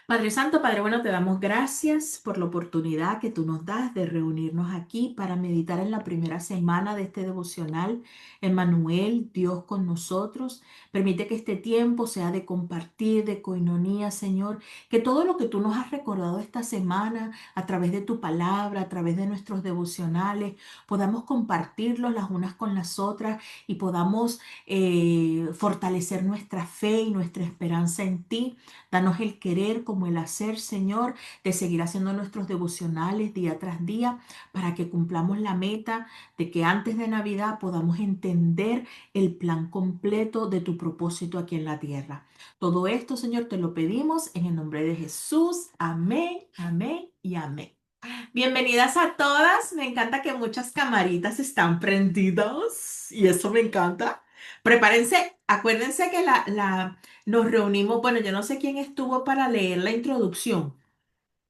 Padre Santo, Padre bueno, te damos gracias por la oportunidad que tú nos das de reunirnos aquí para meditar en la primera semana de este devocional. Emmanuel, Dios con nosotros. Permite que este tiempo sea de compartir, de coinonía, Señor. Que todo lo que tú nos has recordado esta semana a través de tu palabra, a través de nuestros devocionales, podamos compartirlos las unas con las otras y podamos fortalecer nuestra fe y nuestra esperanza en ti. Danos el querer como el hacer, Señor, de seguir haciendo nuestros devocionales día tras día para que cumplamos la meta de que antes de Navidad podamos entender el plan completo de tu propósito aquí en la tierra. Todo esto, Señor, te lo pedimos en el nombre de Jesús. Amén, amén y amén. Bienvenidas a todas. Me encanta que muchas camaritas están prendidas y eso me encanta. Prepárense, acuérdense que nos reunimos, bueno, yo no sé quién estuvo para leer la introducción,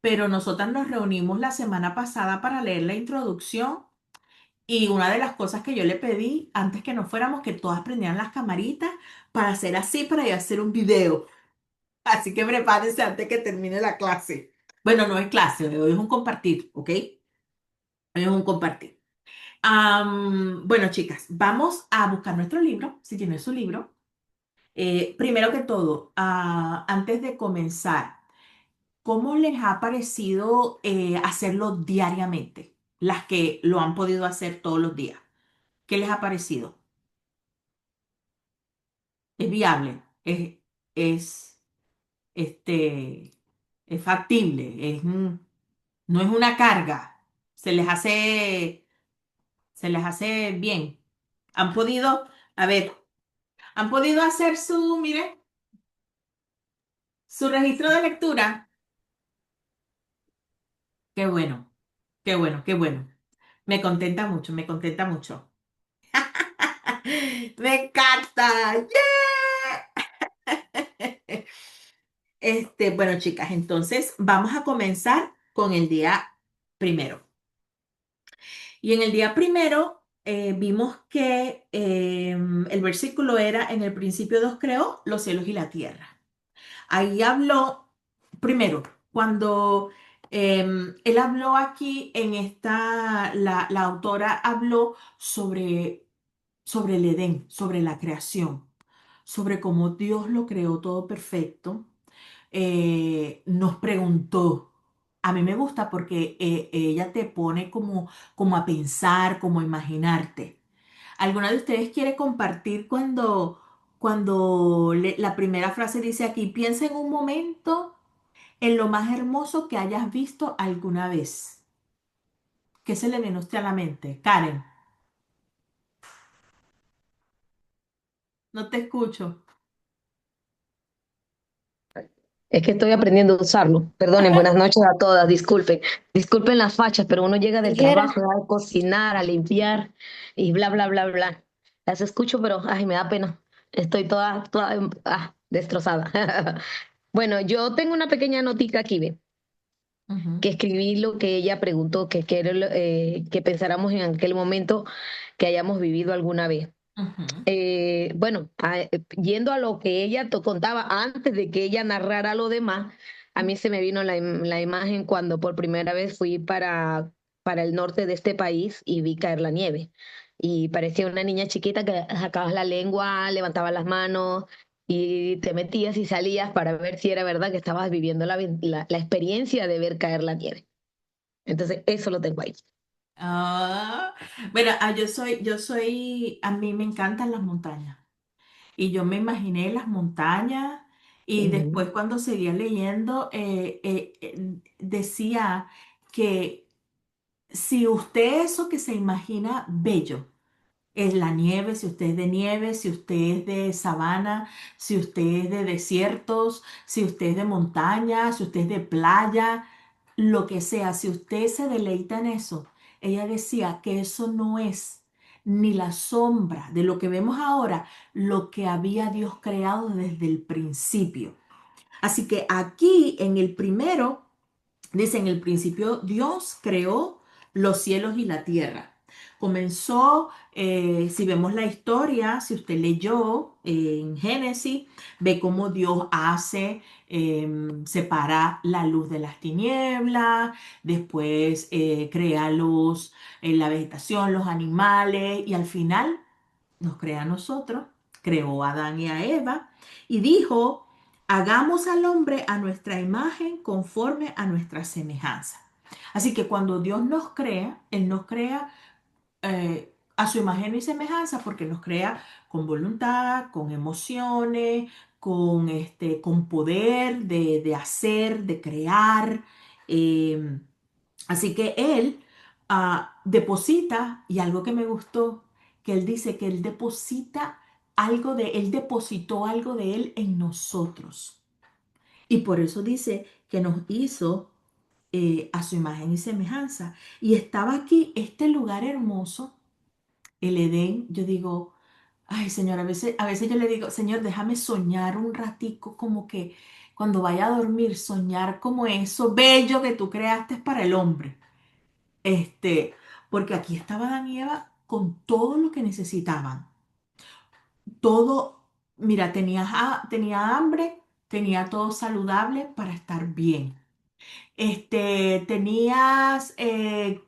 pero nosotras nos reunimos la semana pasada para leer la introducción y una de las cosas que yo le pedí antes que nos fuéramos, que todas prendieran las camaritas para hacer así, para ir a hacer un video. Así que prepárense antes que termine la clase. Bueno, no es clase, hoy es un compartir, ¿ok? Hoy es un compartir. Bueno, chicas, vamos a buscar nuestro libro, si tiene su libro. Primero que todo, antes de comenzar, ¿cómo les ha parecido hacerlo diariamente? Las que lo han podido hacer todos los días. ¿Qué les ha parecido? ¿Es viable? Es, este, es factible? No es una carga. Se les hace, se les hace bien. ¿Han podido? A ver. ¿Han podido hacer mire, su registro de lectura? Qué bueno, qué bueno, qué bueno. Me contenta mucho, me contenta mucho. Me encanta. ¡Yeah! Bueno, chicas, entonces vamos a comenzar con el día primero. Y en el día primero vimos que el versículo era, en el principio Dios creó los cielos y la tierra. Ahí habló, primero, cuando él habló aquí en la autora habló sobre el Edén, sobre la creación, sobre cómo Dios lo creó todo perfecto. Nos preguntó, a mí me gusta porque ella te pone como a pensar, como a imaginarte. ¿Alguna de ustedes quiere compartir cuando la primera frase dice aquí, piensa en un momento en lo más hermoso que hayas visto alguna vez? ¿Qué se le viene a usted a la mente? Karen, no te escucho. Es que estoy aprendiendo a usarlo. Perdonen, buenas noches a todas. Disculpen las fachas, pero uno llega del Dijera, trabajo a cocinar, a limpiar y bla, bla, bla, bla. Las escucho, pero ay, me da pena. Estoy toda destrozada. Bueno, yo tengo una pequeña notica aquí, ¿ve? Ujú, Que escribí lo que ella preguntó, que pensáramos en aquel momento que hayamos vivido alguna vez. ujú. Bueno, yendo a lo que ella contaba antes de que ella narrara lo demás, a mí se me vino la imagen cuando por primera vez fui para el norte de este país y vi caer la nieve. Y parecía una niña chiquita que sacabas la lengua, levantabas las manos y te metías y salías para ver si era verdad que estabas viviendo la experiencia de ver caer la nieve. Entonces, eso lo tengo ahí. Ah, bueno, a mí me encantan las montañas. Y yo me imaginé las montañas y Ujú. después cuando seguía leyendo decía que si usted eso que se imagina bello es la nieve, si usted es de nieve, si usted es de sabana, si usted es de desiertos, si usted es de montaña, si usted es de playa, lo que sea, si usted se deleita en eso, ella decía que eso no es ni la sombra de lo que vemos ahora, lo que había Dios creado desde el principio. Así que aquí en el primero, dice, en el principio Dios creó los cielos y la tierra. Comenzó, si vemos la historia, si usted leyó en Génesis, ve cómo Dios hace, separa la luz de las tinieblas, después crea luz, la vegetación, los animales y al final nos crea a nosotros, creó a Adán y a Eva y dijo, hagamos al hombre a nuestra imagen conforme a nuestra semejanza. Así que cuando Dios nos crea, Él nos crea a su imagen y semejanza porque nos crea con voluntad, con emociones, con poder de hacer, de crear. eh, Así que él deposita, y algo que me gustó, que él dice que él deposita él depositó algo de él en nosotros. Y por eso dice que nos hizo a su imagen y semejanza. Y estaba aquí este lugar hermoso, el Edén. Yo digo, ay Señor, a veces yo le digo, Señor, déjame soñar un ratico como que cuando vaya a dormir, soñar como eso bello que tú creaste para el hombre. Este, porque aquí estaba Adán y Eva con todo lo que necesitaban. Todo, mira, tenía hambre, tenía todo saludable para estar bien. Tenías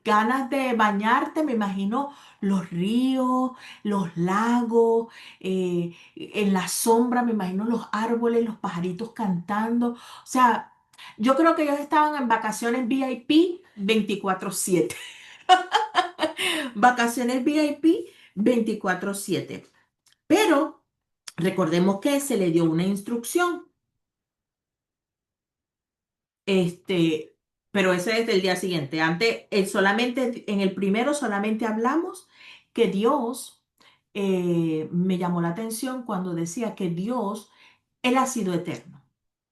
ganas de bañarte, me imagino los ríos, los lagos, en la sombra, me imagino los árboles, los pajaritos cantando. O sea, yo creo que ellos estaban en vacaciones VIP 24/7. Vacaciones VIP 24/7. Pero recordemos que se le dio una instrucción. Este, pero ese es del día siguiente. Antes, en el primero solamente hablamos que Dios, me llamó la atención cuando decía que Dios, Él ha sido eterno.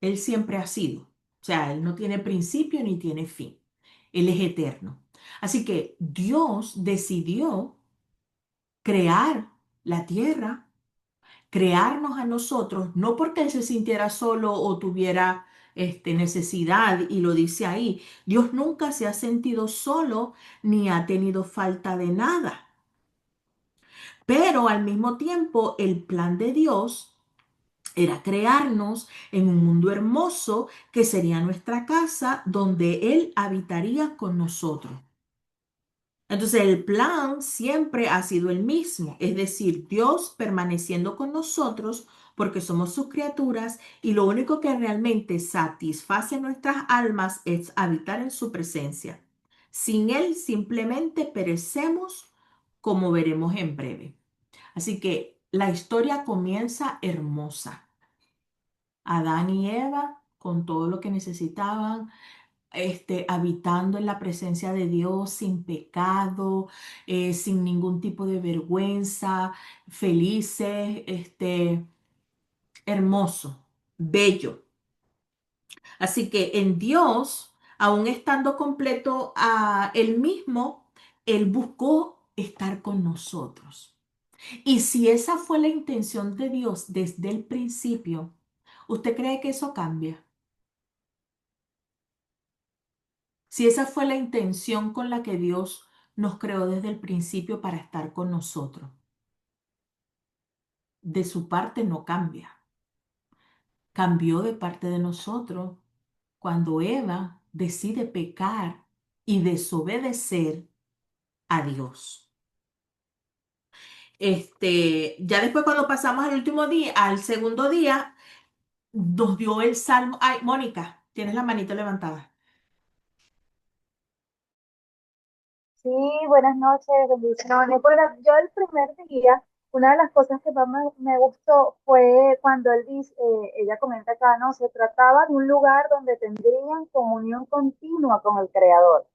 Él siempre ha sido. O sea, Él no tiene principio ni tiene fin. Él es eterno. Así que Dios decidió crear la tierra, crearnos a nosotros, no porque Él se sintiera solo o tuviera necesidad, y lo dice ahí. Dios nunca se ha sentido solo ni ha tenido falta de nada. Pero al mismo tiempo, el plan de Dios era crearnos en un mundo hermoso que sería nuestra casa donde Él habitaría con nosotros. Entonces el plan siempre ha sido el mismo, es decir, Dios permaneciendo con nosotros porque somos sus criaturas y lo único que realmente satisface nuestras almas es habitar en su presencia. Sin Él simplemente perecemos, como veremos en breve. Así que la historia comienza hermosa. Adán y Eva con todo lo que necesitaban, habitando en la presencia de Dios sin pecado, sin ningún tipo de vergüenza, felices, hermoso, bello. Así que en Dios, aún estando completo a Él mismo, Él buscó estar con nosotros. Y si esa fue la intención de Dios desde el principio, ¿usted cree que eso cambia? Si esa fue la intención con la que Dios nos creó desde el principio para estar con nosotros, de su parte no cambia. Cambió de parte de nosotros cuando Eva decide pecar y desobedecer a Dios. Ya después cuando pasamos al último día, al segundo día, nos dio el salmo. Ay, Mónica, tienes la manita levantada. Sí, buenas noches, bendiciones. Bueno, yo el primer día, una de las cosas que más me gustó fue cuando él dice, ella comenta acá, ¿no? Se trataba de un lugar donde tendrían comunión continua con el Creador.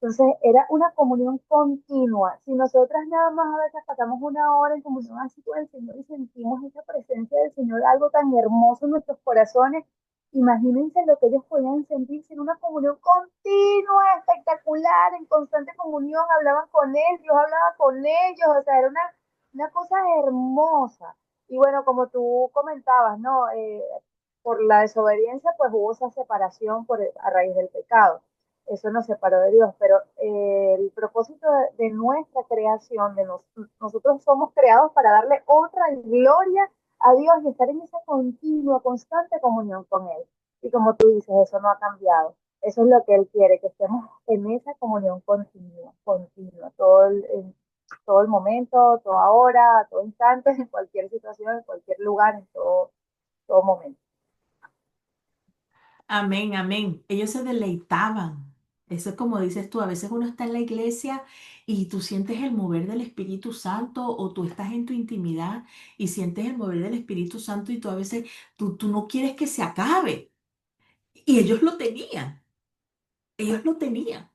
Entonces, era una comunión continua. Si nosotras nada más a veces pasamos una hora en comunión así con el Señor y sentimos esa presencia del Señor, algo tan hermoso en nuestros corazones, imagínense lo que ellos podían sentir en una comunión continua, espectacular, en constante comunión, hablaban con Él, Dios hablaba con ellos, o sea, era una cosa hermosa. Y bueno, como tú comentabas, ¿no? Por la desobediencia, pues hubo esa separación a raíz del pecado. eso nos separó de Dios, pero el propósito de nuestra creación, nosotros somos creados para darle otra gloria a Dios y estar en esa continua, constante comunión con Él. Y como tú dices, eso no ha cambiado. Eso es lo que Él quiere, que estemos en esa comunión continua, continua, todo el momento, toda hora, todo instante, en cualquier situación, en cualquier lugar, en todo momento. Amén, amén. Ellos se deleitaban. Eso es como dices tú, a veces uno está en la iglesia y tú sientes el mover del Espíritu Santo o tú estás en tu intimidad y sientes el mover del Espíritu Santo y tú a veces, tú no quieres que se acabe. Y ellos lo tenían, ellos lo tenían.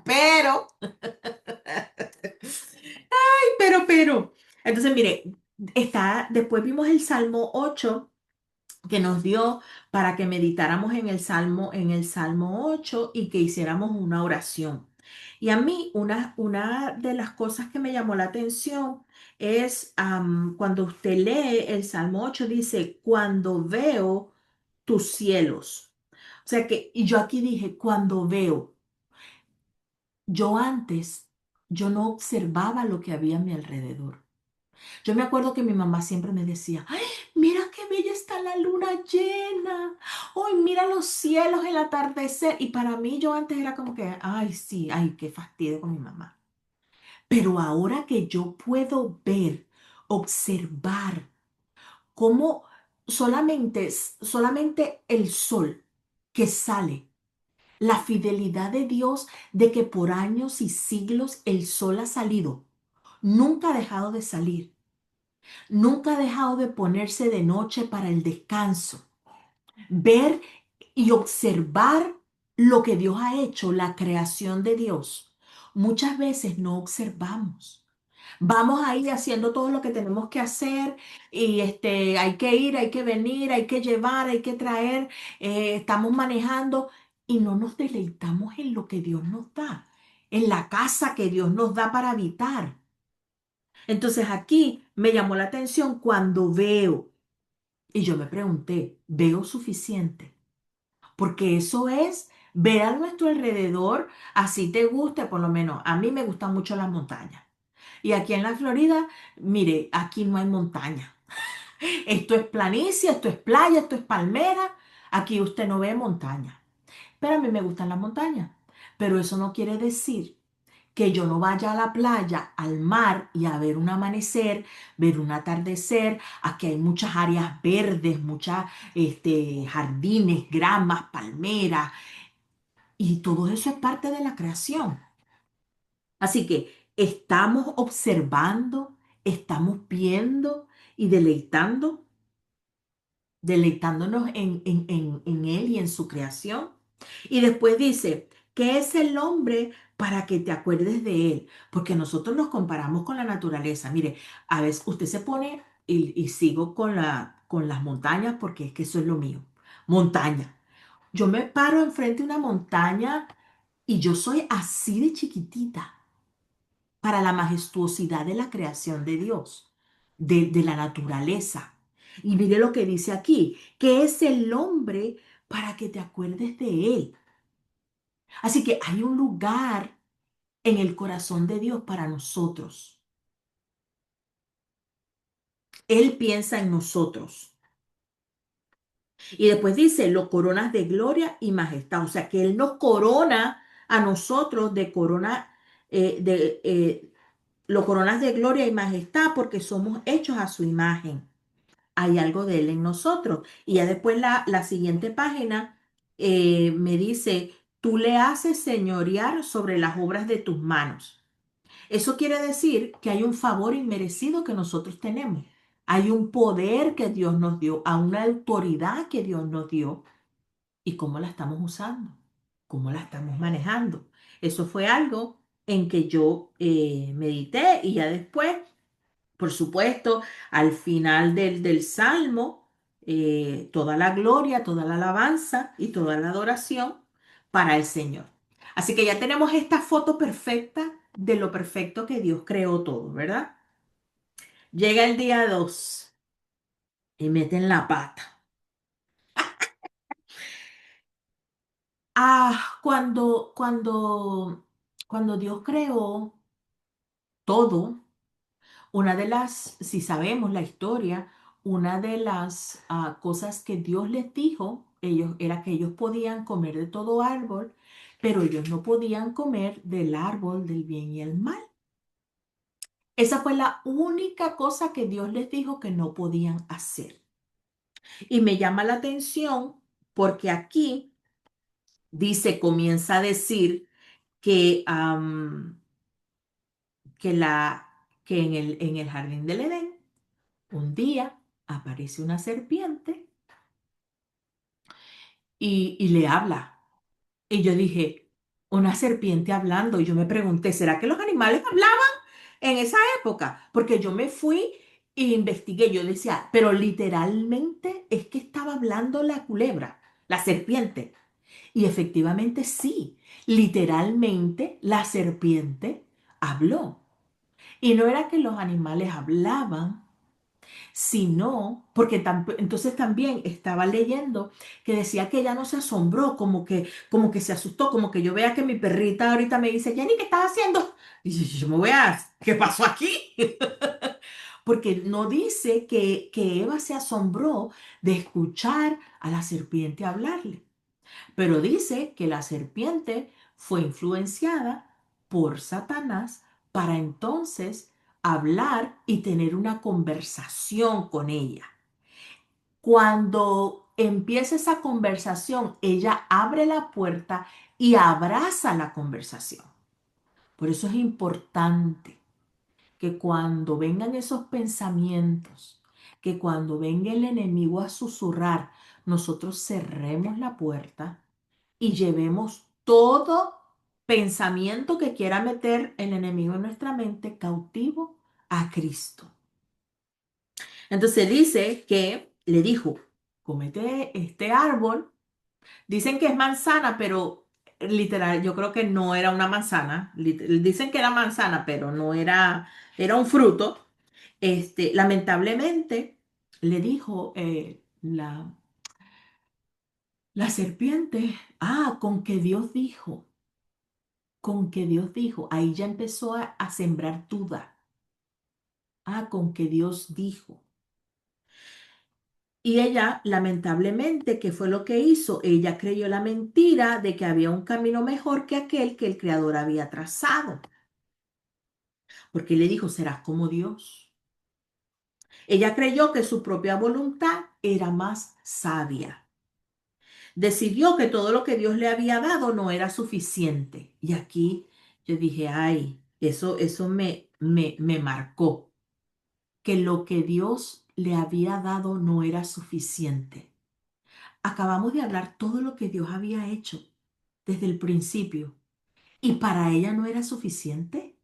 Pero, pero. Entonces, mire, después vimos el Salmo 8 que nos dio para que meditáramos en el Salmo 8 y que hiciéramos una oración. Y a mí una de las cosas que me llamó la atención es cuando usted lee el Salmo 8 dice, cuando veo tus cielos. O sea que, y yo aquí dije, cuando veo, yo antes, yo no observaba lo que había a mi alrededor. Yo me acuerdo que mi mamá siempre me decía, ¡ay, mira qué bella está la luna llena! ¡Ay, mira los cielos, el atardecer! Y para mí yo antes era como que, ¡ay, sí! ¡Ay, qué fastidio con mi mamá! Pero ahora que yo puedo ver, observar cómo solamente el sol que sale, la fidelidad de Dios de que por años y siglos el sol ha salido, nunca ha dejado de salir. Nunca ha dejado de ponerse de noche para el descanso. Ver y observar lo que Dios ha hecho, la creación de Dios. Muchas veces no observamos. Vamos ahí haciendo todo lo que tenemos que hacer y hay que ir, hay que venir, hay que llevar, hay que traer, estamos manejando y no nos deleitamos en lo que Dios nos da, en la casa que Dios nos da para habitar. Entonces aquí me llamó la atención cuando veo, y yo me pregunté, ¿veo suficiente? Porque eso es ver a nuestro alrededor, así te guste, por lo menos a mí me gustan mucho las montañas. Y aquí en la Florida, mire, aquí no hay montaña. Esto es planicie, esto es playa, esto es palmera. Aquí usted no ve montaña. Pero a mí me gustan las montañas. Pero eso no quiere decir que yo no vaya a la playa, al mar y a ver un amanecer, ver un atardecer. Aquí hay muchas áreas verdes, muchas jardines, gramas, palmeras y todo eso es parte de la creación. Así que estamos observando, estamos viendo y deleitándonos en Él y en su creación. Y después dice, ¿qué es el hombre para que te acuerdes de Él? Porque nosotros nos comparamos con la naturaleza. Mire, a veces usted se pone, y sigo con las montañas porque es que eso es lo mío. Montaña. Yo me paro enfrente de una montaña y yo soy así de chiquitita para la majestuosidad de la creación de Dios, de la naturaleza. Y mire lo que dice aquí, que es el hombre para que te acuerdes de él. Así que hay un lugar en el corazón de Dios para nosotros. Él piensa en nosotros. Y después dice, lo coronas de gloria y majestad. O sea, que Él nos corona a nosotros de corona, lo coronas de gloria y majestad porque somos hechos a su imagen. Hay algo de Él en nosotros. Y ya después la siguiente página me dice, tú le haces señorear sobre las obras de tus manos. Eso quiere decir que hay un favor inmerecido que nosotros tenemos. Hay un poder que Dios nos dio, a una autoridad que Dios nos dio. ¿Y cómo la estamos usando? ¿Cómo la estamos manejando? Eso fue algo en que yo medité y ya después por supuesto, al final del Salmo, toda la gloria, toda la alabanza y toda la adoración para el Señor. Así que ya tenemos esta foto perfecta de lo perfecto que Dios creó todo, ¿verdad? Llega el día 2 y meten la pata. Cuando Dios creó todo, una de las, si sabemos la historia, una de las cosas que Dios les dijo, era que ellos podían comer de todo árbol, pero ellos no podían comer del árbol del bien y el mal. Esa fue la única cosa que Dios les dijo que no podían hacer. Y me llama la atención porque aquí comienza a decir que, que, que en el jardín del Edén, un día aparece una serpiente y le habla. Y yo dije, una serpiente hablando. Y yo me pregunté, ¿será que los animales hablaban en esa época? Porque yo me fui e investigué. Yo decía, pero literalmente es que estaba hablando la culebra, la serpiente. Y efectivamente sí, literalmente la serpiente habló. Y no era que los animales hablaban, sino, porque entonces también estaba leyendo que decía que ella no se asombró, como que se asustó, como que yo vea que mi perrita ahorita me dice, Jenny, ¿qué estás haciendo? Y yo me voy a, ¿qué pasó aquí? Porque no dice que Eva se asombró de escuchar a la serpiente hablarle, pero dice que la serpiente fue influenciada por Satanás para entonces hablar y tener una conversación con ella. Cuando empieza esa conversación, ella abre la puerta y abraza la conversación. Por eso es importante que cuando vengan esos pensamientos, que cuando venga el enemigo a susurrar, nosotros cerremos la puerta y llevemos todo pensamiento que quiera meter el enemigo en nuestra mente cautivo a Cristo. Entonces dice que le dijo, comete este árbol. Dicen que es manzana, pero literal, yo creo que no era una manzana. Dicen que era manzana, pero no era, era un fruto. Lamentablemente, le dijo la serpiente, con que Dios dijo, con que Dios dijo, ahí ya empezó a sembrar duda. Con que Dios dijo. Y ella, lamentablemente, ¿qué fue lo que hizo? Ella creyó la mentira de que había un camino mejor que aquel que el Creador había trazado. Porque le dijo, serás como Dios. Ella creyó que su propia voluntad era más sabia. Decidió que todo lo que Dios le había dado no era suficiente. Y aquí yo dije, ay, eso me marcó. Que lo que Dios le había dado no era suficiente. Acabamos de hablar todo lo que Dios había hecho desde el principio y para ella no era suficiente.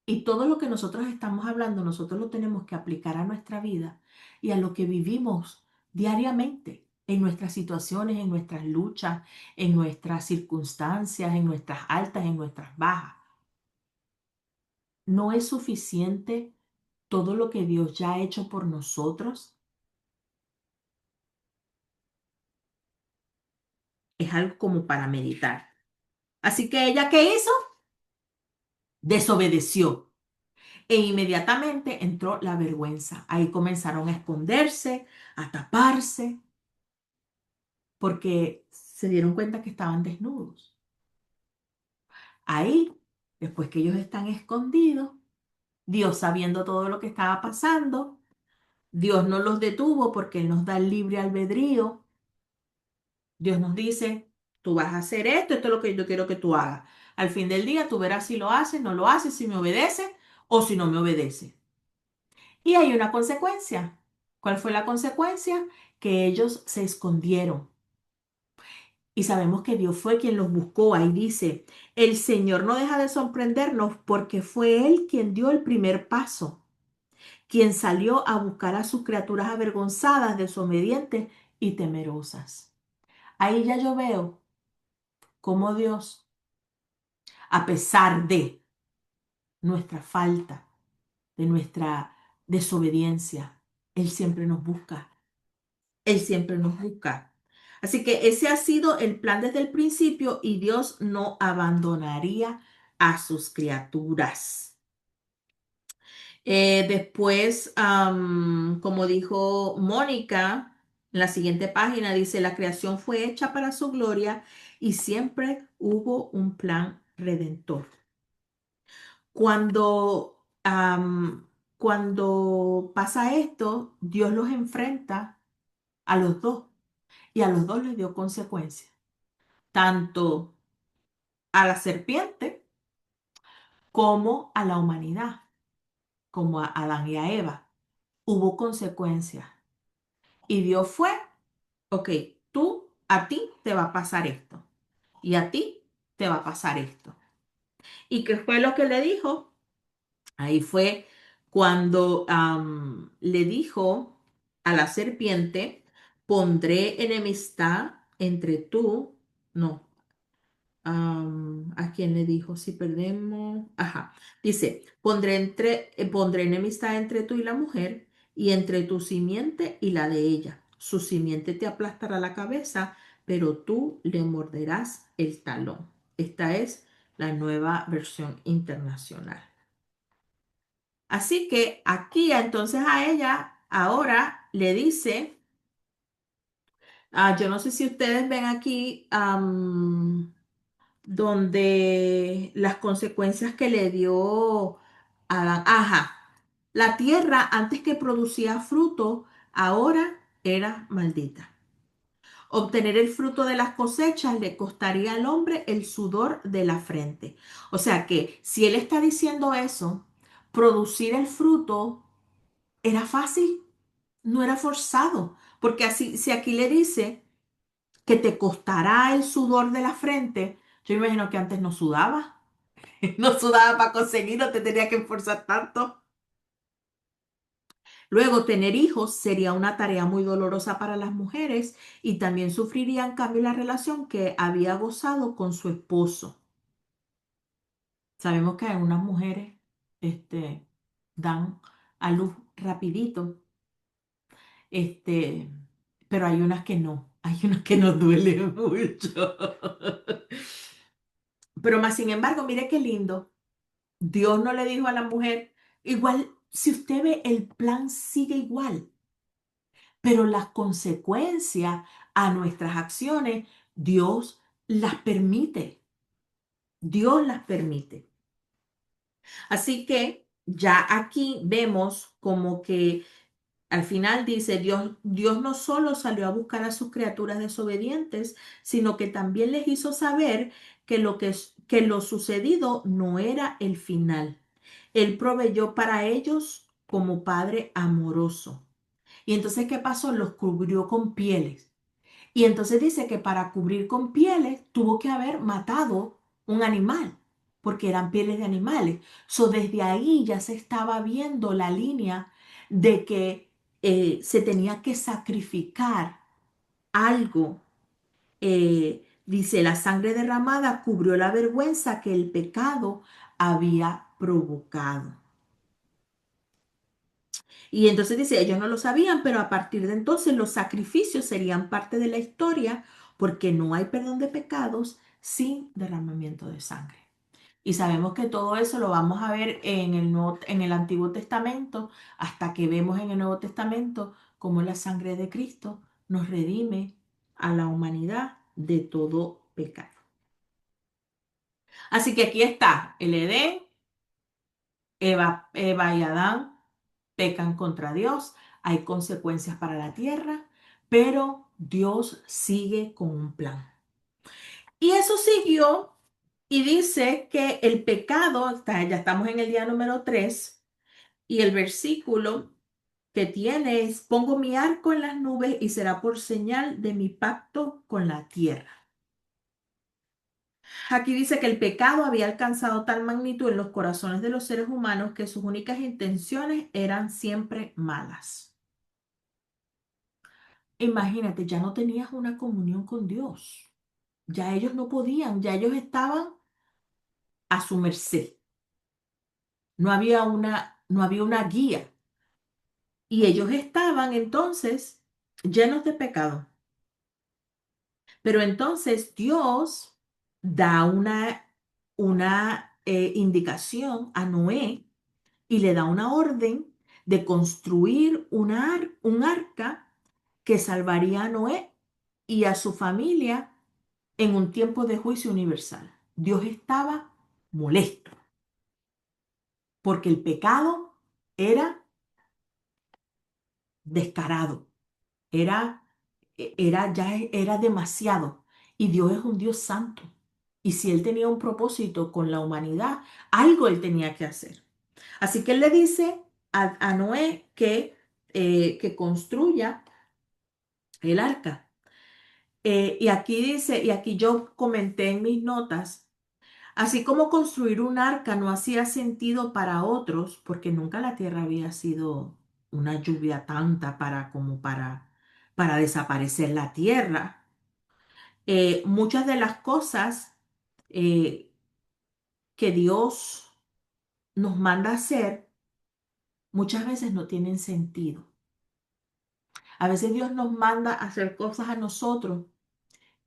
Y todo lo que nosotros estamos hablando, nosotros lo tenemos que aplicar a nuestra vida y a lo que vivimos diariamente, en nuestras situaciones, en nuestras luchas, en nuestras circunstancias, en nuestras altas, en nuestras bajas. No es suficiente todo lo que Dios ya ha hecho por nosotros. Es algo como para meditar. Así que ella, ¿qué hizo? Desobedeció. E inmediatamente entró la vergüenza. Ahí comenzaron a esconderse, a taparse, porque se dieron cuenta que estaban desnudos. Ahí, después que ellos están escondidos, Dios sabiendo todo lo que estaba pasando, Dios no los detuvo porque Él nos da el libre albedrío. Dios nos dice, tú vas a hacer esto, esto es lo que yo quiero que tú hagas. Al fin del día, tú verás si lo haces, no lo haces, si me obedeces o si no me obedeces. Y hay una consecuencia. ¿Cuál fue la consecuencia? Que ellos se escondieron. Y sabemos que Dios fue quien los buscó. Ahí dice, el Señor no deja de sorprendernos porque fue Él quien dio el primer paso, quien salió a buscar a sus criaturas avergonzadas, desobedientes y temerosas. Ahí ya yo veo cómo Dios, a pesar de nuestra falta, de nuestra desobediencia, Él siempre nos busca Él siempre nos busca. Así que ese ha sido el plan desde el principio y Dios no abandonaría a sus criaturas. Después, como dijo Mónica, en la siguiente página dice, la creación fue hecha para su gloria y siempre hubo un plan redentor. Cuando, cuando pasa esto, Dios los enfrenta a los dos y a los dos les dio consecuencias, tanto a la serpiente como a la humanidad, como a Adán y a Eva. Hubo consecuencias y Dios fue, ok, a ti te va a pasar esto y a ti te va a pasar esto. ¿Y qué fue lo que le dijo? Ahí fue cuando le dijo a la serpiente, pondré enemistad entre tú, no, ¿a quién le dijo? Si perdemos, ajá, dice, pondré enemistad entre tú y la mujer y entre tu simiente y la de ella. Su simiente te aplastará la cabeza, pero tú le morderás el talón. Esta es la nueva versión internacional. Así que aquí entonces a ella ahora le dice, yo no sé si ustedes ven aquí donde las consecuencias que le dio a Adán. Ajá, la tierra antes que producía fruto, ahora era maldita. Obtener el fruto de las cosechas le costaría al hombre el sudor de la frente. O sea que si él está diciendo eso, producir el fruto era fácil, no era forzado, porque así, si aquí le dice que te costará el sudor de la frente, yo imagino que antes no sudaba, no sudaba para conseguirlo, te tenía que esforzar tanto. Luego, tener hijos sería una tarea muy dolorosa para las mujeres y también sufriría en cambio la relación que había gozado con su esposo. Sabemos que algunas mujeres este, dan a luz rapidito. Este, pero hay unas que no, hay unas que nos duelen mucho. Pero más sin embargo, mire qué lindo. Dios no le dijo a la mujer, igual, si usted ve, el plan sigue igual, pero las consecuencias a nuestras acciones, Dios las permite. Dios las permite. Así que ya aquí vemos como que al final dice, Dios no solo salió a buscar a sus criaturas desobedientes, sino que también les hizo saber que lo sucedido no era el final. Él proveyó para ellos como padre amoroso. Y entonces, ¿qué pasó? Los cubrió con pieles. Y entonces dice que para cubrir con pieles tuvo que haber matado un animal, porque eran pieles de animales. So, desde ahí ya se estaba viendo la línea de que se tenía que sacrificar algo. Dice, la sangre derramada cubrió la vergüenza que el pecado había provocado. Y entonces dice, ellos no lo sabían, pero a partir de entonces los sacrificios serían parte de la historia porque no hay perdón de pecados sin derramamiento de sangre. Y sabemos que todo eso lo vamos a ver en el Antiguo Testamento, hasta que vemos en el Nuevo Testamento cómo la sangre de Cristo nos redime a la humanidad de todo pecado. Así que aquí está el Edén, Eva y Adán pecan contra Dios, hay consecuencias para la tierra, pero Dios sigue con un plan. Y eso siguió y dice que el pecado, ya estamos en el día número 3 y el versículo que tiene es, pongo mi arco en las nubes y será por señal de mi pacto con la tierra. Aquí dice que el pecado había alcanzado tal magnitud en los corazones de los seres humanos que sus únicas intenciones eran siempre malas. Imagínate, ya no tenías una comunión con Dios. Ya ellos no podían, ya ellos estaban a su merced. No había una guía. Y ellos estaban entonces llenos de pecado. Pero entonces Dios da una indicación a Noé y le da una orden de construir un arca que salvaría a Noé y a su familia en un tiempo de juicio universal. Dios estaba molesto porque el pecado era descarado, era, era demasiado. Y Dios es un Dios santo. Y si Él tenía un propósito con la humanidad, algo Él tenía que hacer. Así que Él le dice a Noé que construya el arca. Y aquí dice, y aquí yo comenté en mis notas, así como construir un arca no hacía sentido para otros, porque nunca la tierra había sido una lluvia tanta para desaparecer la tierra. Muchas de las cosas eh, que Dios nos manda a hacer muchas veces no tienen sentido. A veces Dios nos manda a hacer cosas a nosotros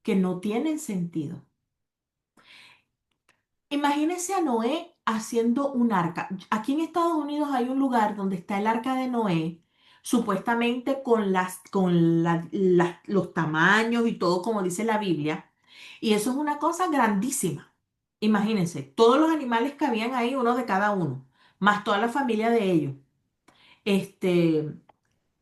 que no tienen sentido. Imagínese a Noé haciendo un arca. Aquí en Estados Unidos hay un lugar donde está el arca de Noé, supuestamente con los tamaños y todo como dice la Biblia. Y eso es una cosa grandísima. Imagínense, todos los animales que habían ahí, uno de cada uno, más toda la familia de ellos. Este,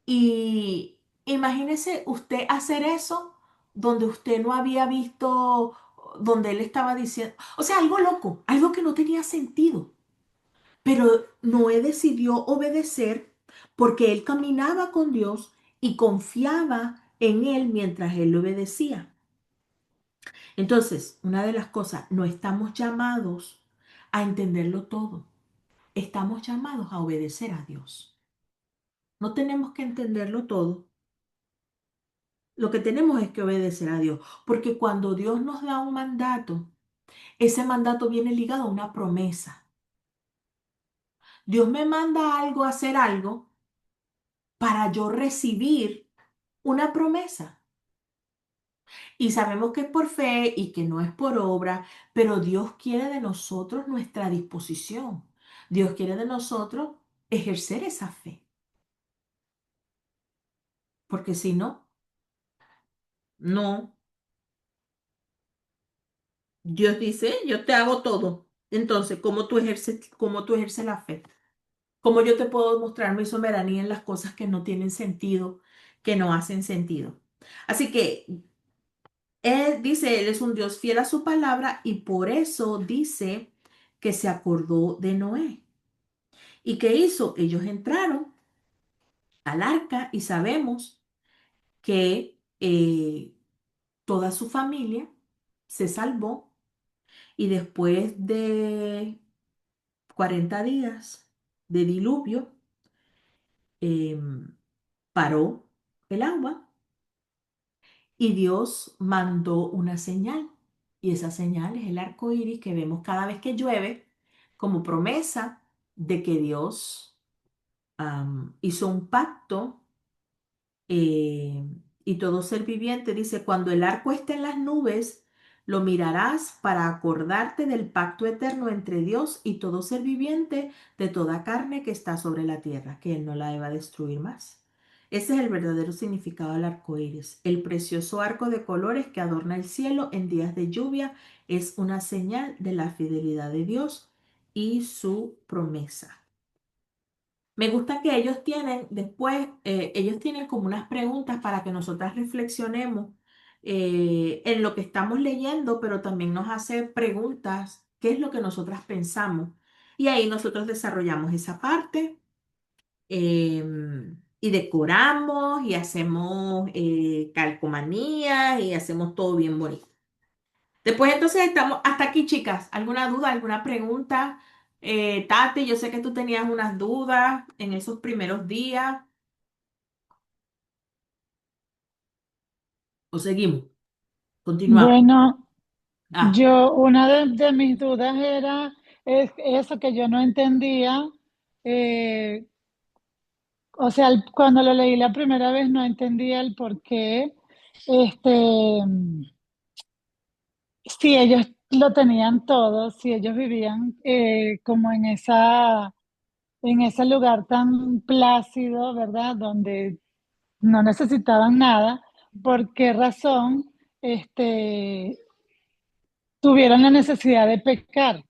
y imagínese usted hacer eso donde usted no había visto, donde él estaba diciendo, o sea, algo loco, algo que no tenía sentido. Pero Noé decidió obedecer porque él caminaba con Dios y confiaba en él mientras él le obedecía. Entonces, una de las cosas, no estamos llamados a entenderlo todo. Estamos llamados a obedecer a Dios. No tenemos que entenderlo todo. Lo que tenemos es que obedecer a Dios, porque cuando Dios nos da un mandato, ese mandato viene ligado a una promesa. Dios me manda algo, a hacer algo, para yo recibir una promesa. Y sabemos que es por fe y que no es por obra, pero Dios quiere de nosotros nuestra disposición. Dios quiere de nosotros ejercer esa fe, porque si no, no. Dios dice, yo te hago todo. Entonces, cómo tú ejerces la fe? ¿Cómo yo te puedo mostrar mi soberanía en las cosas que no tienen sentido, que no hacen sentido? Así que él dice, él es un Dios fiel a su palabra y por eso dice que se acordó de Noé. ¿Y qué hizo? Ellos entraron al arca y sabemos que toda su familia se salvó y después de 40 días de diluvio, paró el agua. Y Dios mandó una señal. Y esa señal es el arco iris que vemos cada vez que llueve, como promesa de que Dios hizo un pacto. eh, y todo ser viviente dice: cuando el arco esté en las nubes, lo mirarás para acordarte del pacto eterno entre Dios y todo ser viviente de toda carne que está sobre la tierra, que Él no la va a destruir más. Ese es el verdadero significado del arco iris. El precioso arco de colores que adorna el cielo en días de lluvia es una señal de la fidelidad de Dios y su promesa. Me gusta que ellos tienen después, ellos tienen como unas preguntas para que nosotras reflexionemos en lo que estamos leyendo, pero también nos hace preguntas, ¿qué es lo que nosotras pensamos? Y ahí nosotros desarrollamos esa parte y decoramos y hacemos calcomanías y hacemos todo bien bonito. Después entonces estamos hasta aquí, chicas. ¿Alguna duda, alguna pregunta? Tati, yo sé que tú tenías unas dudas en esos primeros días. ¿O seguimos? Continuamos. Bueno, Ah, una de mis dudas era eso que yo no entendía, eh, o sea, cuando lo leí la primera vez no entendía el por qué, este, si ellos lo tenían todo, si ellos vivían como en ese lugar tan plácido, ¿verdad? Donde no necesitaban nada, ¿por qué razón este, tuvieron la necesidad de pecar?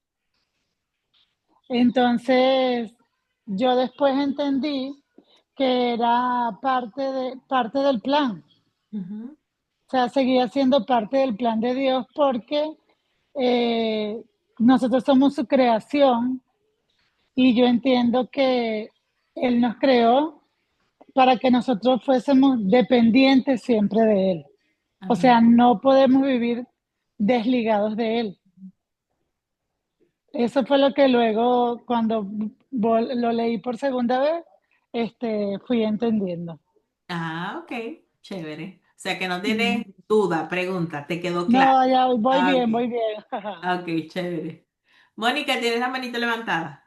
Entonces, yo después entendí que era parte del plan. Ujú. O sea, seguía siendo parte del plan de Dios porque eh, nosotros somos su creación y yo entiendo que Él nos creó para que nosotros fuésemos dependientes siempre de Él. O Amén. sea, no podemos vivir desligados de Él. Eso fue lo que luego, cuando lo leí por segunda vez, fui entendiendo. Ah, ok, chévere. O sea que no Mm. tienes duda, pregunta, te quedó claro. No, ya voy Ah, bien, ok, voy bien. ok, chévere. Mónica, ¿tienes la manito levantada?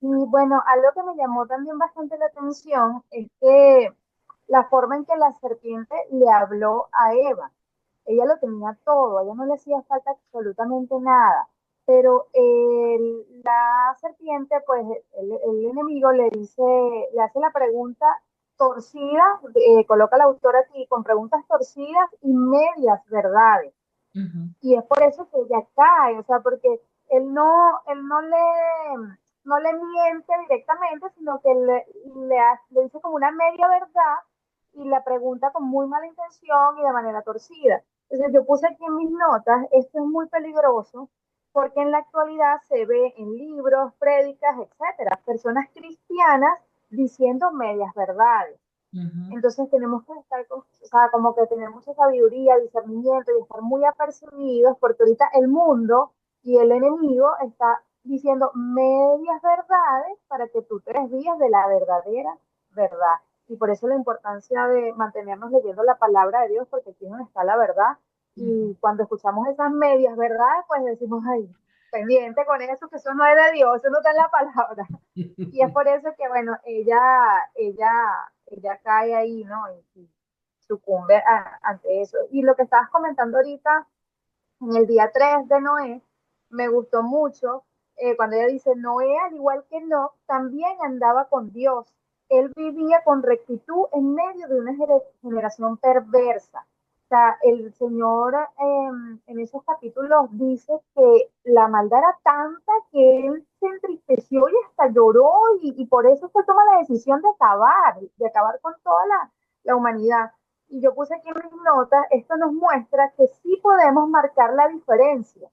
Y bueno, algo que me llamó también bastante la atención es que la forma en que la serpiente le habló a Eva, ella lo tenía todo, a ella no le hacía falta absolutamente nada, pero la serpiente, pues el enemigo le dice, le hace la pregunta torcida, coloca la autora aquí con preguntas torcidas y medias verdades. Ujú. Y es por eso que ella cae, o sea, porque él no le miente directamente, sino que le dice como una media verdad y la pregunta con muy mala intención y de manera torcida. Entonces yo puse aquí en mis notas, esto es muy peligroso porque en la actualidad se ve en libros, prédicas, etcétera, personas cristianas diciendo medias verdades. Ujú. Entonces tenemos que estar, o sea, como que tener mucha sabiduría, discernimiento y estar muy apercibidos porque ahorita el mundo y el enemigo está diciendo medias verdades para que tú te desvíes de la verdadera verdad. Y por eso la importancia de mantenernos leyendo la palabra de Dios, porque aquí es donde está la verdad. Y cuando escuchamos esas medias verdades, pues decimos, ay, pendiente con eso, que eso no es de Dios, eso no está en la palabra. Y es Ujú. por eso que, bueno, ella cae ahí, ¿no? Y sucumbe ante eso. Y lo que estabas comentando ahorita, en el día 3 de Noé, me gustó mucho cuando ella dice, Noé, al igual que no, también andaba con Dios. Él vivía con rectitud en medio de una generación perversa. O sea, el Señor en esos capítulos dice que la maldad era tanta que él se entristeció y hasta lloró y por eso fue toma la decisión de acabar con toda la humanidad. Y yo puse aquí en mis notas, esto nos muestra que sí podemos marcar la diferencia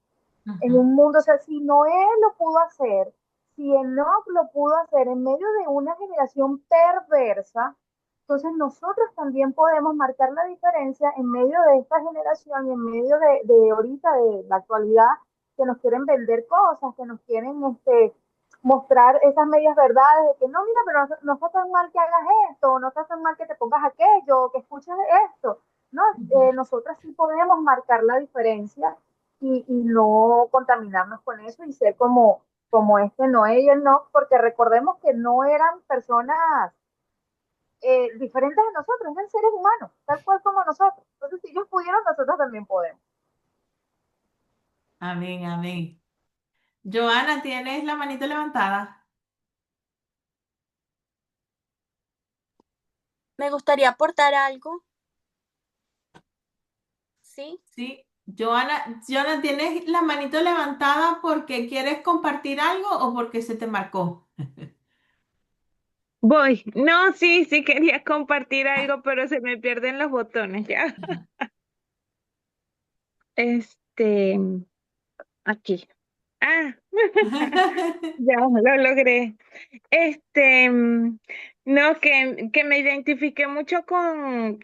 en Ujú. un mundo, o sea, si Noé lo pudo hacer, si Enoch lo pudo hacer en medio de una generación perversa, entonces nosotros también podemos marcar la diferencia en medio de esta generación y en medio de ahorita, de la actualidad, que nos quieren vender cosas, que nos quieren mostrar esas medias verdades de que no, mira, pero no está tan mal que hagas esto, no está tan mal que te pongas aquello, que escuches esto. No, nosotras sí podemos marcar la diferencia y no contaminarnos con eso y ser como este Noé y el no, porque recordemos que no eran personas diferentes de nosotros, eran seres humanos, tal cual como nosotros. Entonces, si ellos pudieron, nosotros también podemos. Amén, amén. Joana, ¿tienes la manito levantada? Me gustaría aportar algo, ¿sí? Sí. Joana, ¿tienes la manito levantada porque quieres compartir algo o porque se te marcó? Voy. No, sí, sí quería compartir algo, pero se me pierden los botones ya. Este, aquí. Ah, ya lo logré. Este, no, que me identifiqué mucho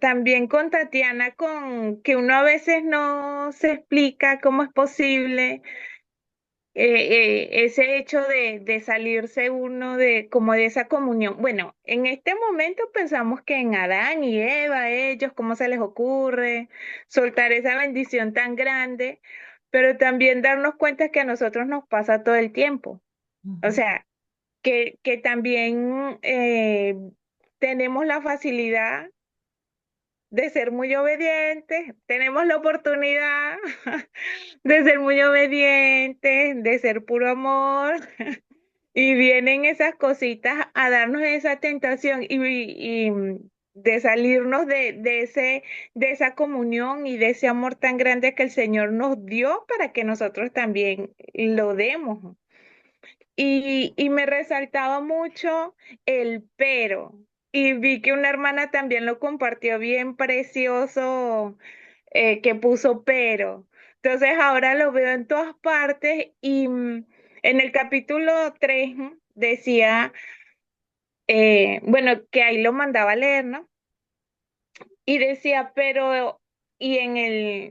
también con Tatiana, con que uno a veces no se explica cómo es posible ese hecho de salirse uno de como de esa comunión. Bueno, en este momento pensamos que en Adán y Eva, ellos, cómo se les ocurre soltar esa bendición tan grande, pero también darnos cuenta que a nosotros nos pasa todo el tiempo. O Ujú. sea, que también tenemos la facilidad de ser muy obedientes, tenemos la oportunidad de ser muy obedientes, de ser puro amor, y vienen esas cositas a darnos esa tentación y de salirnos de esa comunión y de ese amor tan grande que el Señor nos dio para que nosotros también lo demos. Y me resaltaba mucho el pero. Y vi que una hermana también lo compartió bien precioso, que puso pero. Entonces ahora lo veo en todas partes y en el capítulo 3 decía, bueno, que ahí lo mandaba a leer, ¿no? Y decía,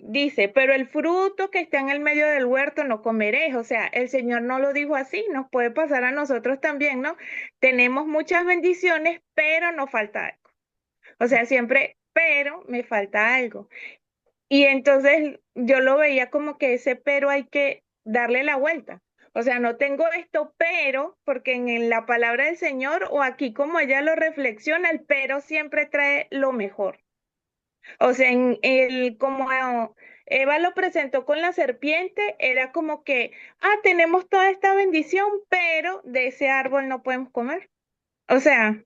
dice, pero el fruto que está en el medio del huerto no comeréis. O sea, el Señor no lo dijo así, nos puede pasar a nosotros también, ¿no? Tenemos muchas bendiciones, pero nos falta algo. O sea, siempre, pero me falta algo. Y entonces yo lo veía como que ese pero hay que darle la vuelta. O sea, no tengo esto, pero, porque en la palabra del Señor o aquí como ella lo reflexiona, el pero siempre trae lo mejor. O sea, como Eva lo presentó con la serpiente, era como que, tenemos toda esta bendición, pero de ese árbol no podemos comer. O sea,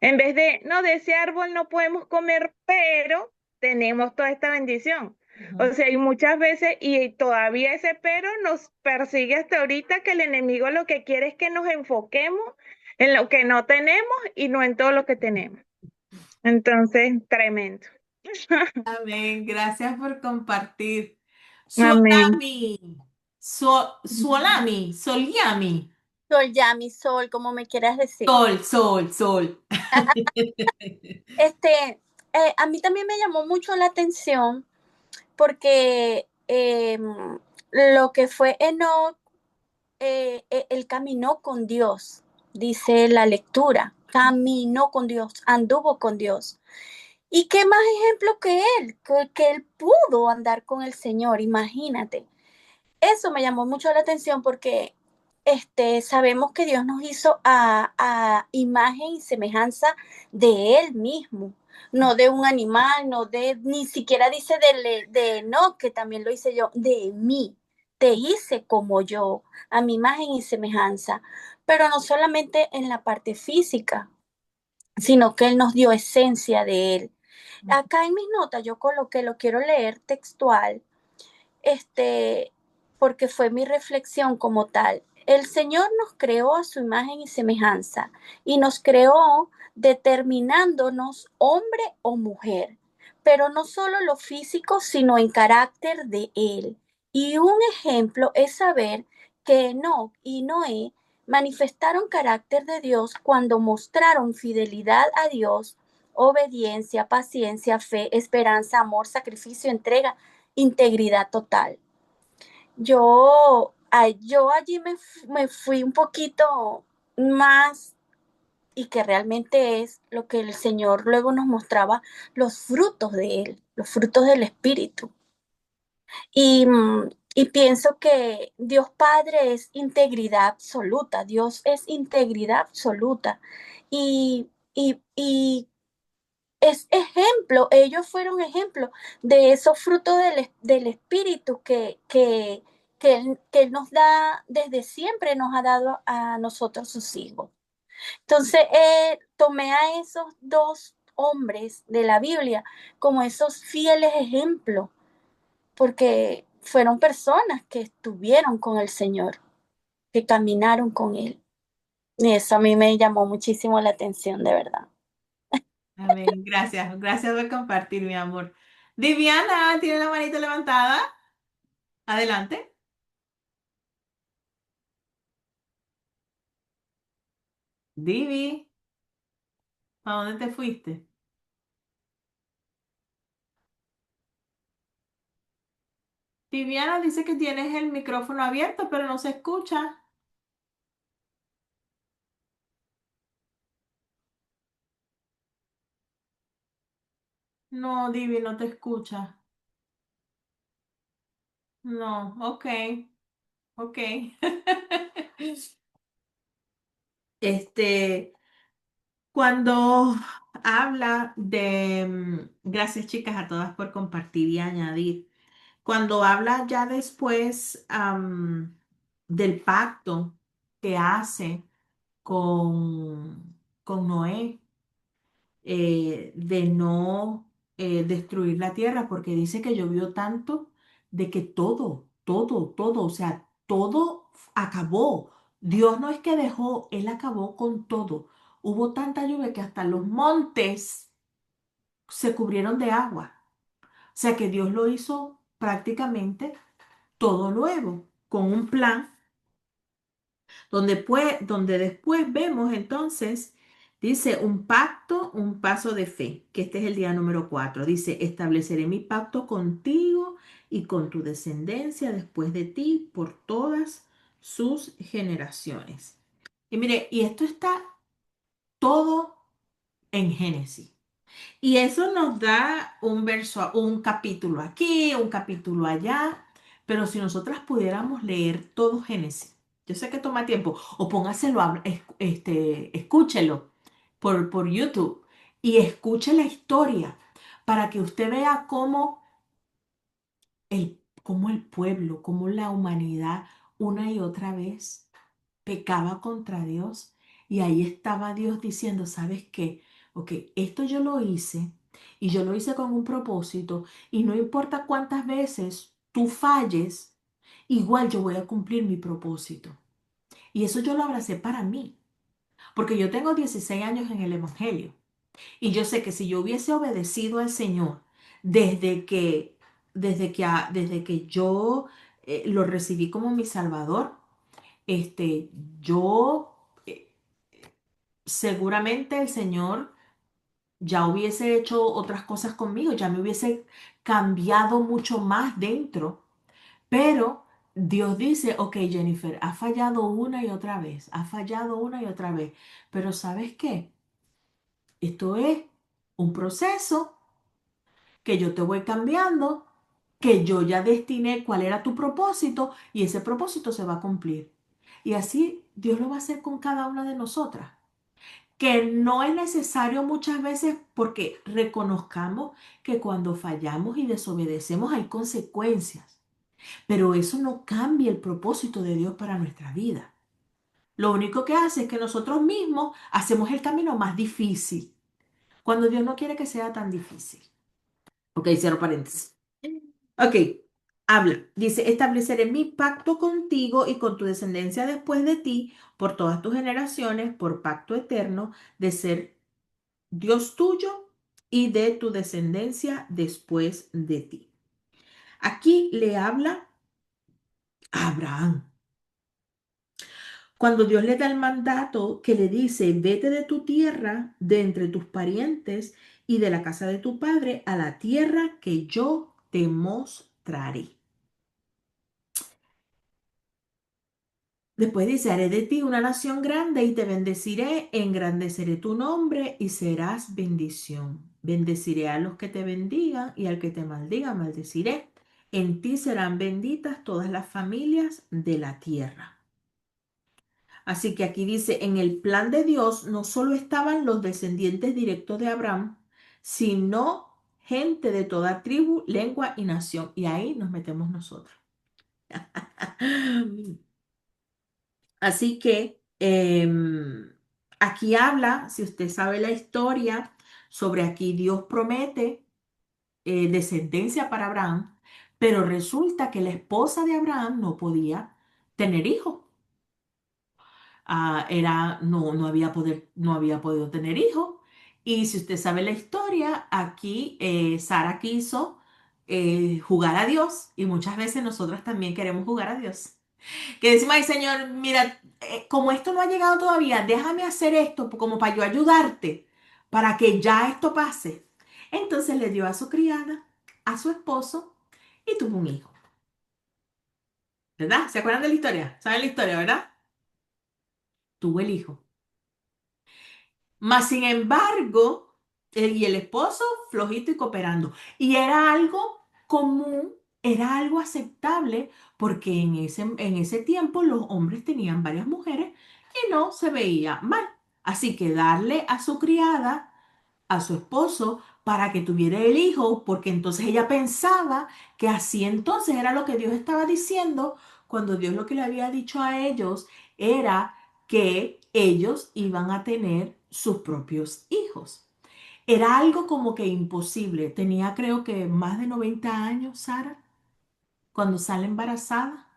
en vez de, no, de ese árbol no podemos comer, pero tenemos toda esta bendición. O sea, y muchas veces, y todavía ese pero nos persigue hasta ahorita, que el enemigo lo que quiere es que nos enfoquemos en lo que no tenemos y no en todo lo que tenemos. Entonces, tremendo. Amén. Gracias por compartir. Amén. Suolami. Suolami. Soliami. Sol, ya, mi sol, como me quieras decir. Sol. A mí también me llamó mucho la atención porque lo que fue Enoch, él caminó con Dios, dice la lectura, caminó con Dios, anduvo con Dios. ¿Y qué más ejemplo que él? Que él pudo andar con el Señor, imagínate. Eso me llamó mucho la atención porque sabemos que Dios nos hizo a imagen y semejanza de Él mismo, no de un animal, no de, ni siquiera dice no, que también lo hice yo, de mí. Te hice como yo, a mi imagen y semejanza, pero no solamente en la parte física, sino que Él nos dio esencia de Él. Acá en mis notas yo coloqué, lo quiero leer textual, este, porque fue mi reflexión como tal. El Señor nos creó a su imagen y semejanza y nos creó determinándonos hombre o mujer, pero no solo lo físico, sino en carácter de Él. Y un ejemplo es saber que Enoc y Noé manifestaron carácter de Dios cuando mostraron fidelidad a Dios, obediencia, paciencia, fe, esperanza, amor, sacrificio, entrega, integridad total. Yo allí me fui un poquito más y que realmente es lo que el Señor luego nos mostraba, los frutos de Él, los frutos del Espíritu. Y, y pienso que Dios Padre es integridad absoluta, Dios es integridad absoluta. Y es ejemplo, ellos fueron ejemplo de esos frutos del Espíritu que él nos da desde siempre, nos ha dado a nosotros sus hijos. Entonces, tomé a esos dos hombres de la Biblia como esos fieles ejemplos, porque fueron personas que estuvieron con el Señor, que caminaron con Él. Y eso a mí me llamó muchísimo la atención, de verdad. Amén. Gracias por compartir, mi amor. Viviana, ¿tiene la manito levantada? Adelante. Divi, ¿a dónde te fuiste? Viviana dice que tienes el micrófono abierto, pero no se escucha. No, Divi, no te escucha. No, ok. Este, cuando habla de, gracias chicas a todas por compartir y añadir, cuando habla ya después del pacto que hace con Noé, de no destruir la tierra, porque dice que llovió tanto de que todo, o sea, todo acabó. Dios no es que dejó, Él acabó con todo. Hubo tanta lluvia que hasta los montes se cubrieron de agua. O sea que Dios lo hizo prácticamente todo nuevo, con un plan donde después vemos entonces, dice un pacto, un paso de fe, que este es el día número 4. Dice, estableceré mi pacto contigo y con tu descendencia después de ti por todas sus generaciones. Y mire, y esto está todo en Génesis. Y eso nos da un verso, un capítulo aquí, un capítulo allá, pero si nosotras pudiéramos leer todo Génesis, yo sé que toma tiempo, o póngaselo, escúchelo por YouTube y escuche la historia para que usted vea cómo el pueblo, cómo la humanidad una y otra vez pecaba contra Dios y ahí estaba Dios diciendo, ¿sabes qué? Ok, esto yo lo hice y yo lo hice con un propósito y no importa cuántas veces tú falles, igual yo voy a cumplir mi propósito. Y eso yo lo abracé para mí, porque yo tengo 16 años en el Evangelio y yo sé que si yo hubiese obedecido al Señor desde que, desde que yo lo recibí como mi Salvador, este, yo seguramente el Señor ya hubiese hecho otras cosas conmigo, ya me hubiese cambiado mucho más dentro, pero Dios dice, ok, Jennifer, has fallado una y otra vez, has fallado una y otra vez, pero ¿sabes qué? Esto es un proceso que yo te voy cambiando, que yo ya destiné cuál era tu propósito y ese propósito se va a cumplir. Y así Dios lo va a hacer con cada una de nosotras. Que no es necesario muchas veces porque reconozcamos que cuando fallamos y desobedecemos hay consecuencias, pero eso no cambia el propósito de Dios para nuestra vida. Lo único que hace es que nosotros mismos hacemos el camino más difícil, cuando Dios no quiere que sea tan difícil. Ok, cierro paréntesis. Ok, habla. Dice, estableceré mi pacto contigo y con tu descendencia después de ti por todas tus generaciones, por pacto eterno de ser Dios tuyo y de tu descendencia después de ti. Aquí le habla a Abraham. Cuando Dios le da el mandato que le dice, vete de tu tierra, de entre tus parientes y de la casa de tu padre a la tierra que yo te mostraré. Después dice, haré de ti una nación grande y te bendeciré, engrandeceré tu nombre y serás bendición. Bendeciré a los que te bendigan y al que te maldiga, maldeciré. En ti serán benditas todas las familias de la tierra. Así que aquí dice, en el plan de Dios no solo estaban los descendientes directos de Abraham, sino gente de toda tribu, lengua y nación. Y ahí nos metemos nosotros. Así que aquí habla, si usted sabe la historia, sobre aquí Dios promete descendencia para Abraham, pero resulta que la esposa de Abraham no podía tener hijos. No había podido tener hijos. Y si usted sabe la historia, aquí Sara quiso jugar a Dios y muchas veces nosotras también queremos jugar a Dios. Que decimos, ay Señor, mira, como esto no ha llegado todavía, déjame hacer esto como para yo ayudarte, para que ya esto pase. Entonces le dio a su criada, a su esposo y tuvo un hijo. ¿Verdad? ¿Se acuerdan de la historia? ¿Saben la historia, verdad? Tuvo el hijo. Mas, sin embargo, él y el esposo flojito y cooperando. Y era algo común, era algo aceptable, porque en ese tiempo los hombres tenían varias mujeres y no se veía mal. Así que darle a su criada, a su esposo, para que tuviera el hijo, porque entonces ella pensaba que así entonces era lo que Dios estaba diciendo, cuando Dios lo que le había dicho a ellos era que ellos iban a tener sus propios hijos. Era algo como que imposible. Tenía creo que más de 90 años, Sara, cuando sale embarazada.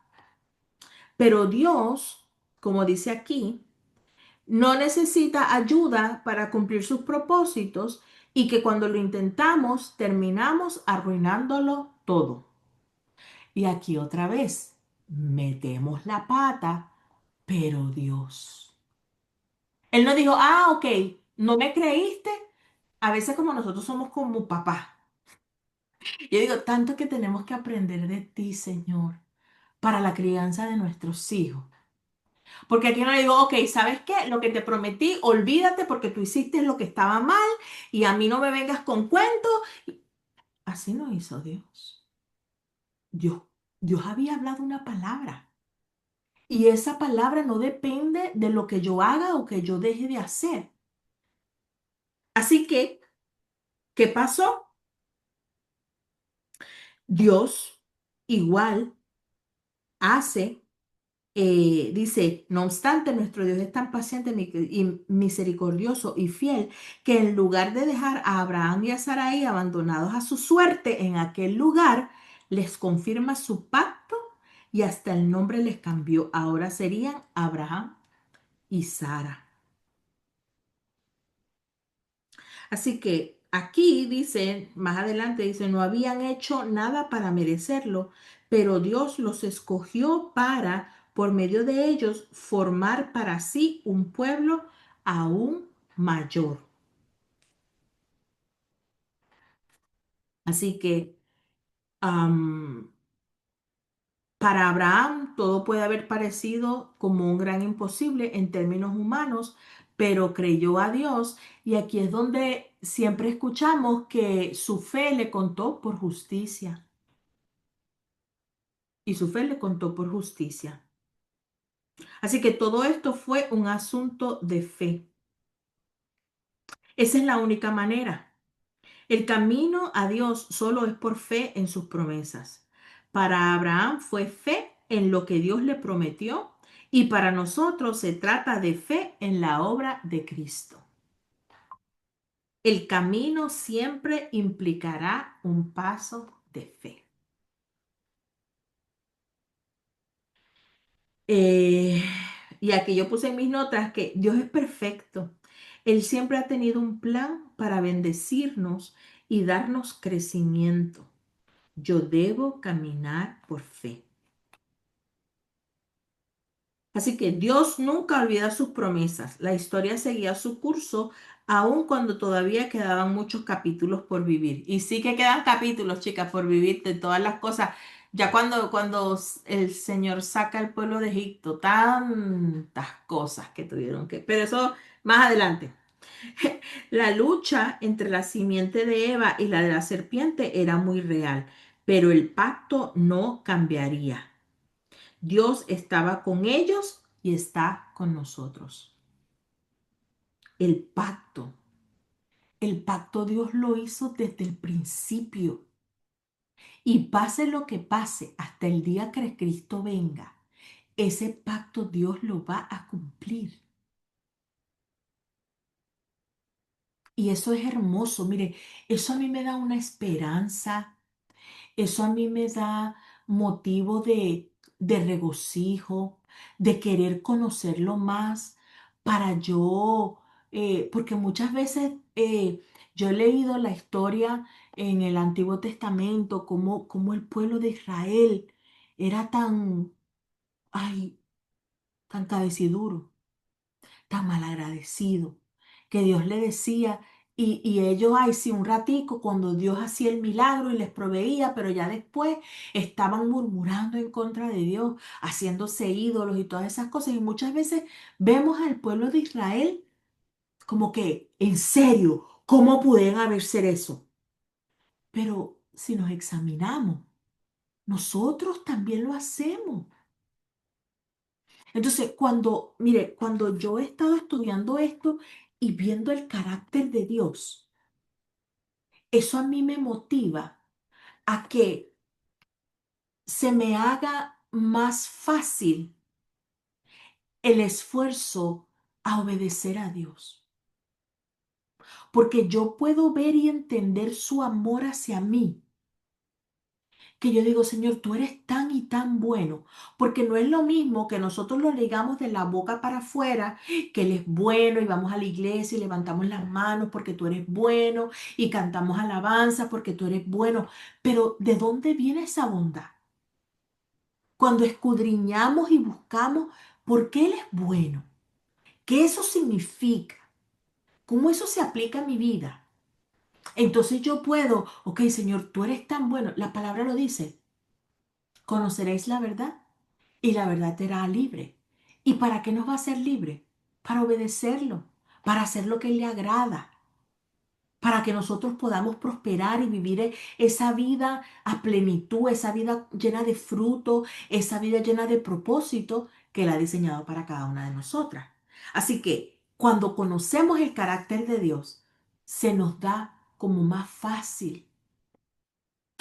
Pero Dios, como dice aquí, no necesita ayuda para cumplir sus propósitos y que cuando lo intentamos terminamos arruinándolo todo. Y aquí otra vez, metemos la pata, pero Dios. Él no dijo, ah, ok, no me creíste. A veces como nosotros somos como papá. Yo digo, tanto que tenemos que aprender de ti, Señor, para la crianza de nuestros hijos. Porque aquí no le digo, ok, ¿sabes qué? Lo que te prometí, olvídate porque tú hiciste lo que estaba mal y a mí no me vengas con cuentos. Así no hizo Dios. Dios, Dios había hablado una palabra y esa palabra no depende de lo que yo haga o que yo deje de hacer. Así que, ¿qué pasó? Dios igual hace dice, no obstante, nuestro Dios es tan paciente y misericordioso y fiel que en lugar de dejar a Abraham y a Sarai abandonados a su suerte en aquel lugar, les confirma su pacto y hasta el nombre les cambió. Ahora serían Abraham y Sara. Así que aquí dice, más adelante dice, no habían hecho nada para merecerlo, pero Dios los escogió para, por medio de ellos, formar para sí un pueblo aún mayor. Así que para Abraham todo puede haber parecido como un gran imposible en términos humanos, pero creyó a Dios y aquí es donde siempre escuchamos que su fe le contó por justicia y su fe le contó por justicia. Así que todo esto fue un asunto de fe. Esa es la única manera. El camino a Dios solo es por fe en sus promesas. Para Abraham fue fe en lo que Dios le prometió y para nosotros se trata de fe en la obra de Cristo. El camino siempre implicará un paso de fe. Eh, y aquí yo puse en mis notas que Dios es perfecto. Él siempre ha tenido un plan para bendecirnos y darnos crecimiento. Yo debo caminar por fe. Así que Dios nunca olvida sus promesas. La historia seguía su curso, aun cuando todavía quedaban muchos capítulos por vivir. Y sí que quedan capítulos, chicas, por vivir de todas las cosas. Ya cuando el Señor saca al pueblo de Egipto, tantas cosas que tuvieron que... Pero eso más adelante. La lucha entre la simiente de Eva y la de la serpiente era muy real, pero el pacto no cambiaría. Dios estaba con ellos y está con nosotros. El pacto Dios lo hizo desde el principio. Y pase lo que pase hasta el día que Cristo venga, ese pacto Dios lo va a cumplir. Y eso es hermoso. Mire, eso a mí me da una esperanza. Eso a mí me da motivo de regocijo, de querer conocerlo más para yo, porque muchas veces yo he leído la historia en el Antiguo Testamento, como el pueblo de Israel era tan, ay, tan cabeciduro, tan malagradecido, que Dios le decía, y ellos, ay, sí, un ratico, cuando Dios hacía el milagro y les proveía, pero ya después estaban murmurando en contra de Dios, haciéndose ídolos y todas esas cosas. Y muchas veces vemos al pueblo de Israel como que, en serio, ¿cómo pudieron haber ser eso? Pero si nos examinamos, nosotros también lo hacemos. Entonces, mire, cuando yo he estado estudiando esto y viendo el carácter de Dios, eso a mí me motiva a que se me haga más fácil el esfuerzo a obedecer a Dios. Porque yo puedo ver y entender su amor hacia mí, que yo digo, Señor, tú eres tan y tan bueno, porque no es lo mismo que nosotros lo digamos de la boca para afuera, que Él es bueno y vamos a la iglesia y levantamos las manos porque tú eres bueno y cantamos alabanza porque tú eres bueno, pero ¿de dónde viene esa bondad? Cuando escudriñamos y buscamos por qué Él es bueno, qué eso significa, cómo eso se aplica a mi vida. Entonces yo puedo, ok, Señor, tú eres tan bueno. La palabra lo dice, conoceréis la verdad y la verdad te hará libre. ¿Y para qué nos va a hacer libre? Para obedecerlo, para hacer lo que le agrada, para que nosotros podamos prosperar y vivir esa vida a plenitud, esa vida llena de fruto, esa vida llena de propósito que Él ha diseñado para cada una de nosotras. Así que cuando conocemos el carácter de Dios, se nos da como más fácil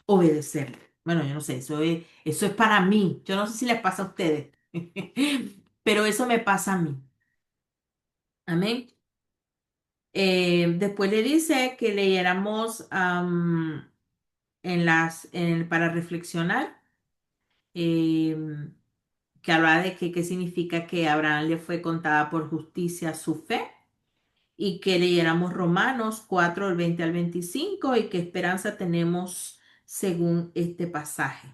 obedecerle. Bueno, yo no sé, eso es para mí. Yo no sé si les pasa a ustedes, pero eso me pasa a mí. Amén. Después le dice que leyéramos para reflexionar, em, que habla de qué significa que a Abraham le fue contada por justicia su fe y que leyéramos Romanos 4, del 20 al 25 y qué esperanza tenemos según este pasaje.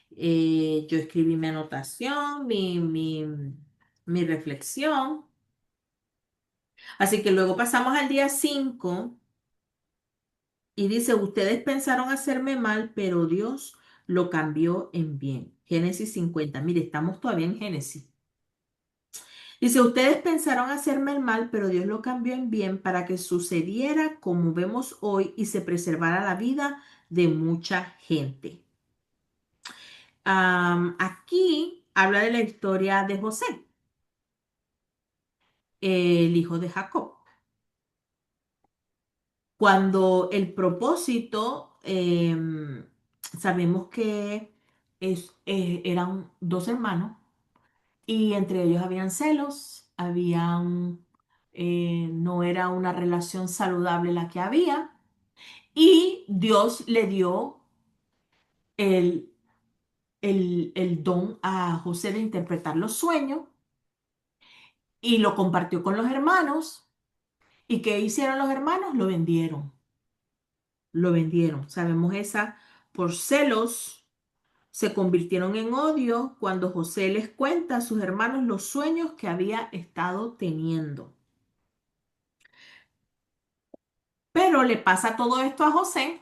Yo escribí mi anotación, mi reflexión. Así que luego pasamos al día 5 y dice, ustedes pensaron hacerme mal, pero Dios lo cambió en bien. Génesis 50. Mire, estamos todavía en Génesis. Dice, ustedes pensaron hacerme el mal, pero Dios lo cambió en bien para que sucediera como vemos hoy y se preservara la vida de mucha gente. Aquí habla de la historia de José, el hijo de Jacob. Cuando el propósito, sabemos que eran dos hermanos y entre ellos habían celos, no era una relación saludable la que había y Dios le dio el, el don a José de interpretar los sueños y lo compartió con los hermanos. ¿Y qué hicieron los hermanos? Lo vendieron. Lo vendieron. Sabemos esa por celos. Se convirtieron en odio cuando José les cuenta a sus hermanos los sueños que había estado teniendo. Pero le pasa todo esto a José,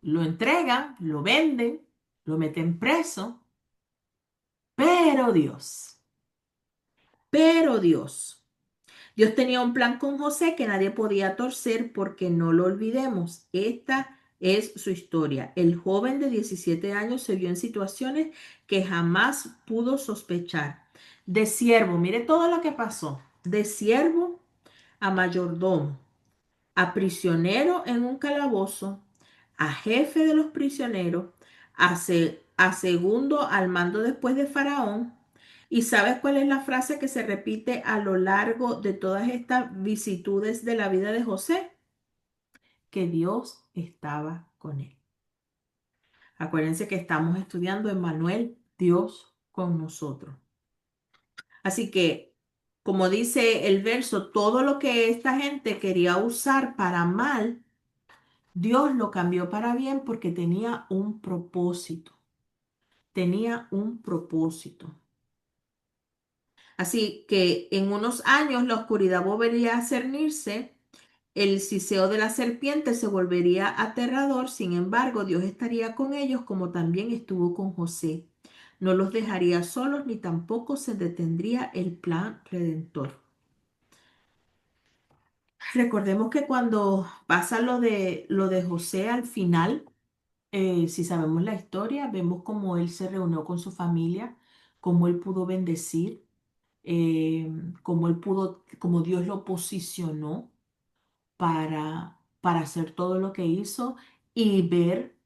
lo entregan, lo venden, lo meten preso. Pero Dios, pero Dios tenía un plan con José que nadie podía torcer porque no lo olvidemos. Esta es su historia. El joven de 17 años se vio en situaciones que jamás pudo sospechar. De siervo, mire todo lo que pasó. De siervo a mayordomo, a prisionero en un calabozo, a jefe de los prisioneros, a segundo al mando después de Faraón. ¿Y sabes cuál es la frase que se repite a lo largo de todas estas vicisitudes de la vida de José? Que Dios estaba con él. Acuérdense que estamos estudiando Emmanuel, Dios con nosotros. Así que, como dice el verso, todo lo que esta gente quería usar para mal, Dios lo cambió para bien porque tenía un propósito. Tenía un propósito. Así que en unos años la oscuridad volvería a cernirse, el siseo de la serpiente se volvería aterrador, sin embargo, Dios estaría con ellos como también estuvo con José. No los dejaría solos ni tampoco se detendría el plan redentor. Recordemos que cuando pasa lo de José al final, si sabemos la historia, vemos cómo él se reunió con su familia, cómo él pudo bendecir, eh, cómo Dios lo posicionó para hacer todo lo que hizo y ver,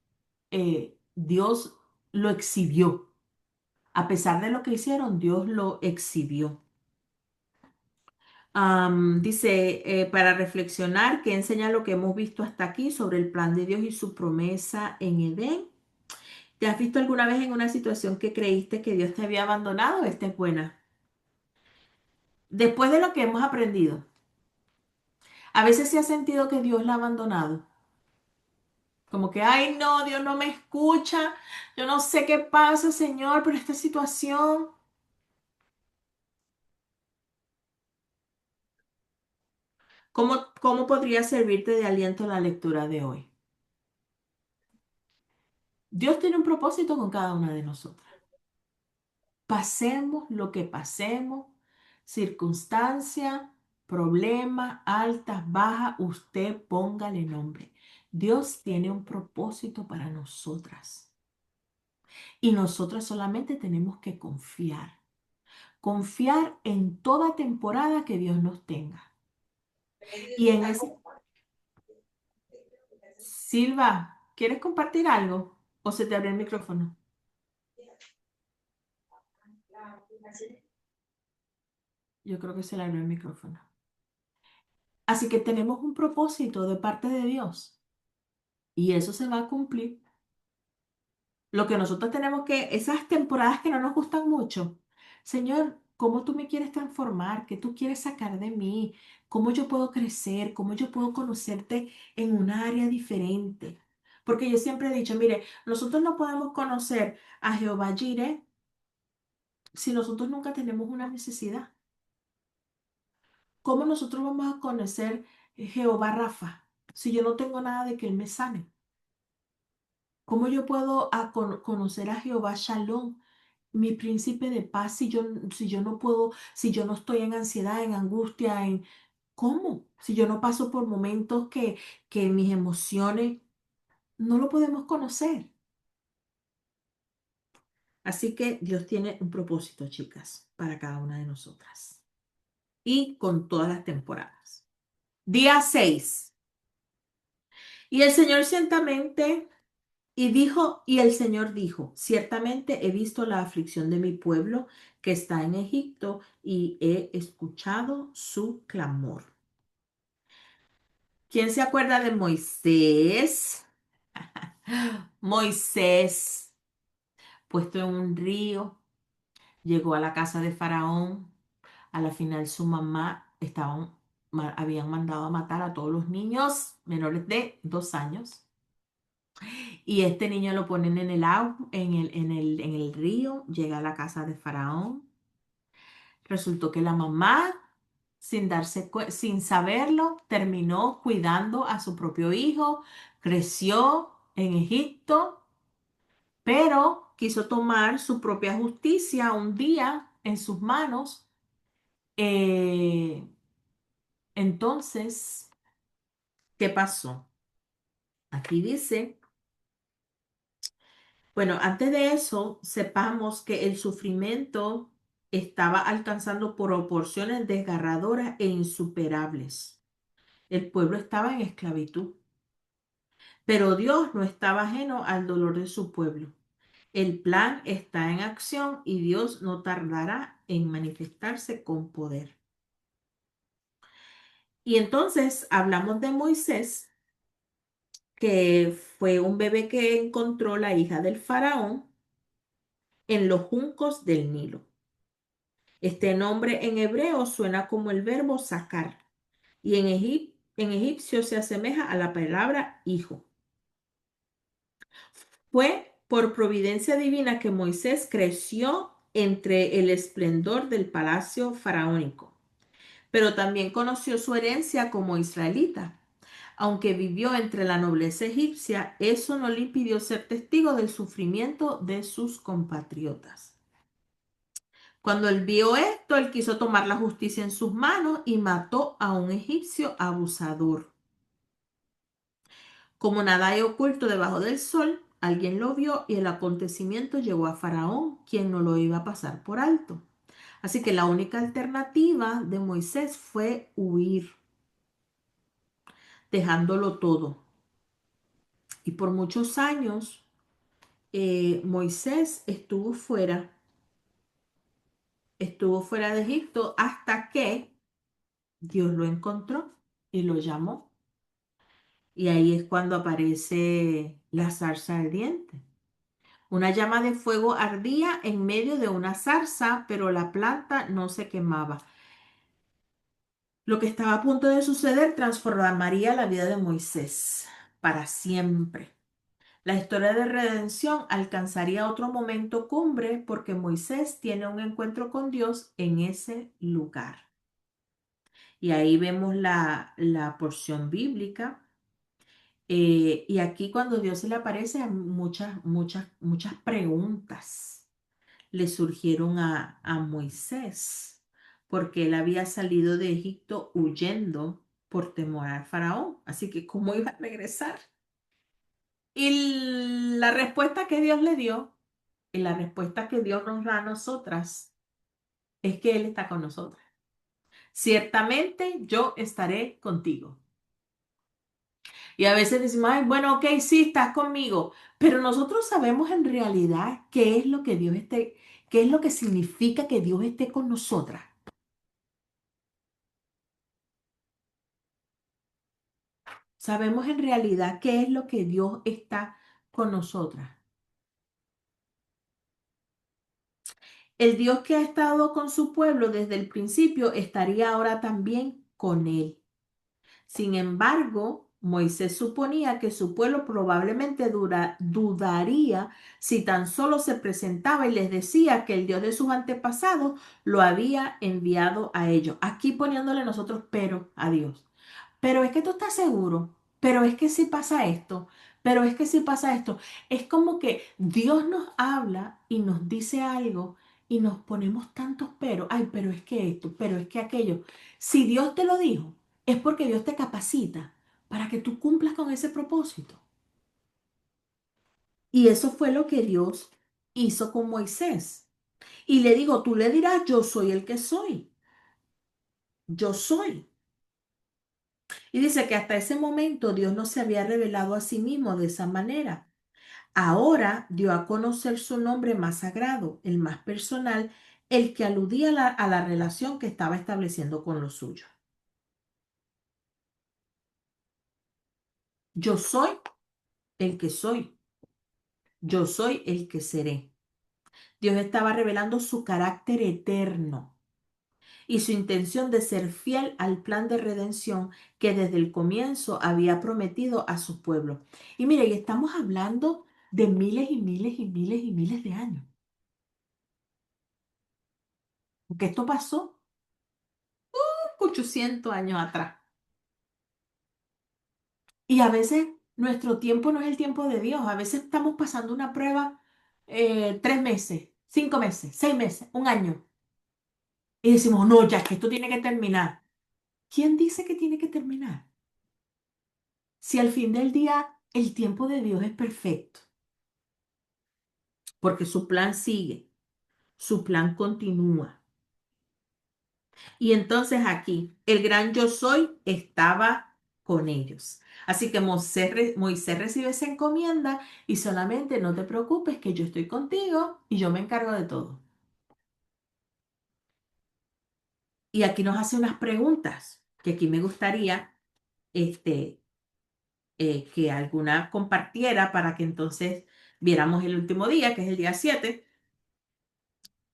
Dios lo exhibió. A pesar de lo que hicieron, Dios lo exhibió. Dice, para reflexionar, que enseña lo que hemos visto hasta aquí sobre el plan de Dios y su promesa en Edén. ¿Te has visto alguna vez en una situación que creíste que Dios te había abandonado? Esta es buena. Después de lo que hemos aprendido, a veces se ha sentido que Dios la ha abandonado. Como que, ay, no, Dios no me escucha. Yo no sé qué pasa, Señor, por esta situación. ¿Cómo podría servirte de aliento la lectura de hoy? Dios tiene un propósito con cada una de nosotras. Pasemos lo que pasemos, circunstancia, problema, altas, bajas, usted póngale nombre. Dios tiene un propósito para nosotras y nosotras solamente tenemos que confiar. Confiar en toda temporada que Dios nos tenga. Y en ese... Silva, ¿quieres compartir algo? ¿O se te abre el micrófono? Yo creo que se le abrió el micrófono. Así que tenemos un propósito de parte de Dios y eso se va a cumplir. Lo que nosotros tenemos que, esas temporadas que no nos gustan mucho, Señor, ¿cómo tú me quieres transformar? ¿Qué tú quieres sacar de mí? ¿Cómo yo puedo crecer? ¿Cómo yo puedo conocerte en un área diferente? Porque yo siempre he dicho, mire, nosotros no podemos conocer a Jehová Jireh si nosotros nunca tenemos una necesidad. ¿Cómo nosotros vamos a conocer Jehová Rafa si yo no tengo nada de que Él me sane? ¿Cómo yo puedo conocer a Jehová Shalom, mi príncipe de paz, si yo no puedo, si yo no estoy en ansiedad, en angustia, ¿cómo? Si yo no paso por momentos que mis emociones no lo podemos conocer. Así que Dios tiene un propósito, chicas, para cada una de nosotras. Y con todas las temporadas. Día 6. Y el Señor ciertamente, y el Señor dijo, ciertamente he visto la aflicción de mi pueblo que está en Egipto y he escuchado su clamor. ¿Quién se acuerda de Moisés? Moisés, puesto en un río, llegó a la casa de Faraón. A la final su mamá habían mandado a matar a todos los niños menores de 2 años. Y este niño lo ponen en el agua, en el río, llega a la casa de Faraón. Resultó que la mamá, sin saberlo, terminó cuidando a su propio hijo, creció en Egipto, pero quiso tomar su propia justicia un día en sus manos. Eh, entonces, ¿qué pasó? Aquí dice, bueno, antes de eso, sepamos que el sufrimiento estaba alcanzando proporciones desgarradoras e insuperables. El pueblo estaba en esclavitud, pero Dios no estaba ajeno al dolor de su pueblo. El plan está en acción y Dios no tardará en manifestarse con poder. Y entonces hablamos de Moisés, que fue un bebé que encontró la hija del faraón en los juncos del Nilo. Este nombre en hebreo suena como el verbo sacar y en egipcio se asemeja a la palabra hijo. Fue por providencia divina que Moisés creció entre el esplendor del palacio faraónico, pero también conoció su herencia como israelita. Aunque vivió entre la nobleza egipcia, eso no le impidió ser testigo del sufrimiento de sus compatriotas. Cuando él vio esto, él quiso tomar la justicia en sus manos y mató a un egipcio abusador. Como nada hay oculto debajo del sol, alguien lo vio y el acontecimiento llegó a Faraón, quien no lo iba a pasar por alto. Así que la única alternativa de Moisés fue huir, dejándolo todo. Y por muchos años Moisés estuvo fuera de Egipto hasta que Dios lo encontró y lo llamó. Y ahí es cuando aparece la zarza ardiente. Una llama de fuego ardía en medio de una zarza, pero la planta no se quemaba. Lo que estaba a punto de suceder transformaría la vida de Moisés para siempre. La historia de redención alcanzaría otro momento cumbre porque Moisés tiene un encuentro con Dios en ese lugar. Y ahí vemos la porción bíblica. Y aquí cuando Dios se le aparece, muchas preguntas le surgieron a Moisés, porque él había salido de Egipto huyendo por temor al faraón. Así que, ¿cómo iba a regresar? Y la respuesta que Dios le dio, y la respuesta que Dios nos da a nosotras, es que Él está con nosotras. Ciertamente yo estaré contigo. Y a veces decimos, ay, bueno, ok, sí, estás conmigo, pero nosotros sabemos en realidad qué es lo que qué es lo que significa que Dios esté con nosotras. Sabemos en realidad qué es lo que Dios está con nosotras. El Dios que ha estado con su pueblo desde el principio estaría ahora también con él. Sin embargo, Moisés suponía que su pueblo probablemente dudaría si tan solo se presentaba y les decía que el Dios de sus antepasados lo había enviado a ellos. Aquí poniéndole nosotros pero a Dios. Pero es que tú estás seguro, pero es que si pasa esto, pero es que si pasa esto. Es como que Dios nos habla y nos dice algo y nos ponemos tantos pero, ay, pero es que esto, pero es que aquello. Si Dios te lo dijo, es porque Dios te capacita para que tú cumplas con ese propósito. Y eso fue lo que Dios hizo con Moisés. Y le digo, tú le dirás, yo soy el que soy. Yo soy. Y dice que hasta ese momento Dios no se había revelado a sí mismo de esa manera. Ahora dio a conocer su nombre más sagrado, el más personal, el que aludía a la relación que estaba estableciendo con los suyos. Yo soy el que soy. Yo soy el que seré. Dios estaba revelando su carácter eterno y su intención de ser fiel al plan de redención que desde el comienzo había prometido a su pueblo. Y mire, y estamos hablando de miles y miles y miles y miles de años. Porque esto pasó 800 años atrás. Y a veces nuestro tiempo no es el tiempo de Dios. A veces estamos pasando una prueba 3 meses, 5 meses, 6 meses, un año. Y decimos, no, ya que esto tiene que terminar. ¿Quién dice que tiene que terminar? Si al fin del día el tiempo de Dios es perfecto, porque su plan sigue, su plan continúa. Y entonces aquí el gran yo soy estaba con ellos. Así que Moisés recibe esa encomienda y solamente no te preocupes que yo estoy contigo y yo me encargo de todo. Y aquí nos hace unas preguntas que aquí me gustaría este, que alguna compartiera para que entonces viéramos el último día, que es el día 7.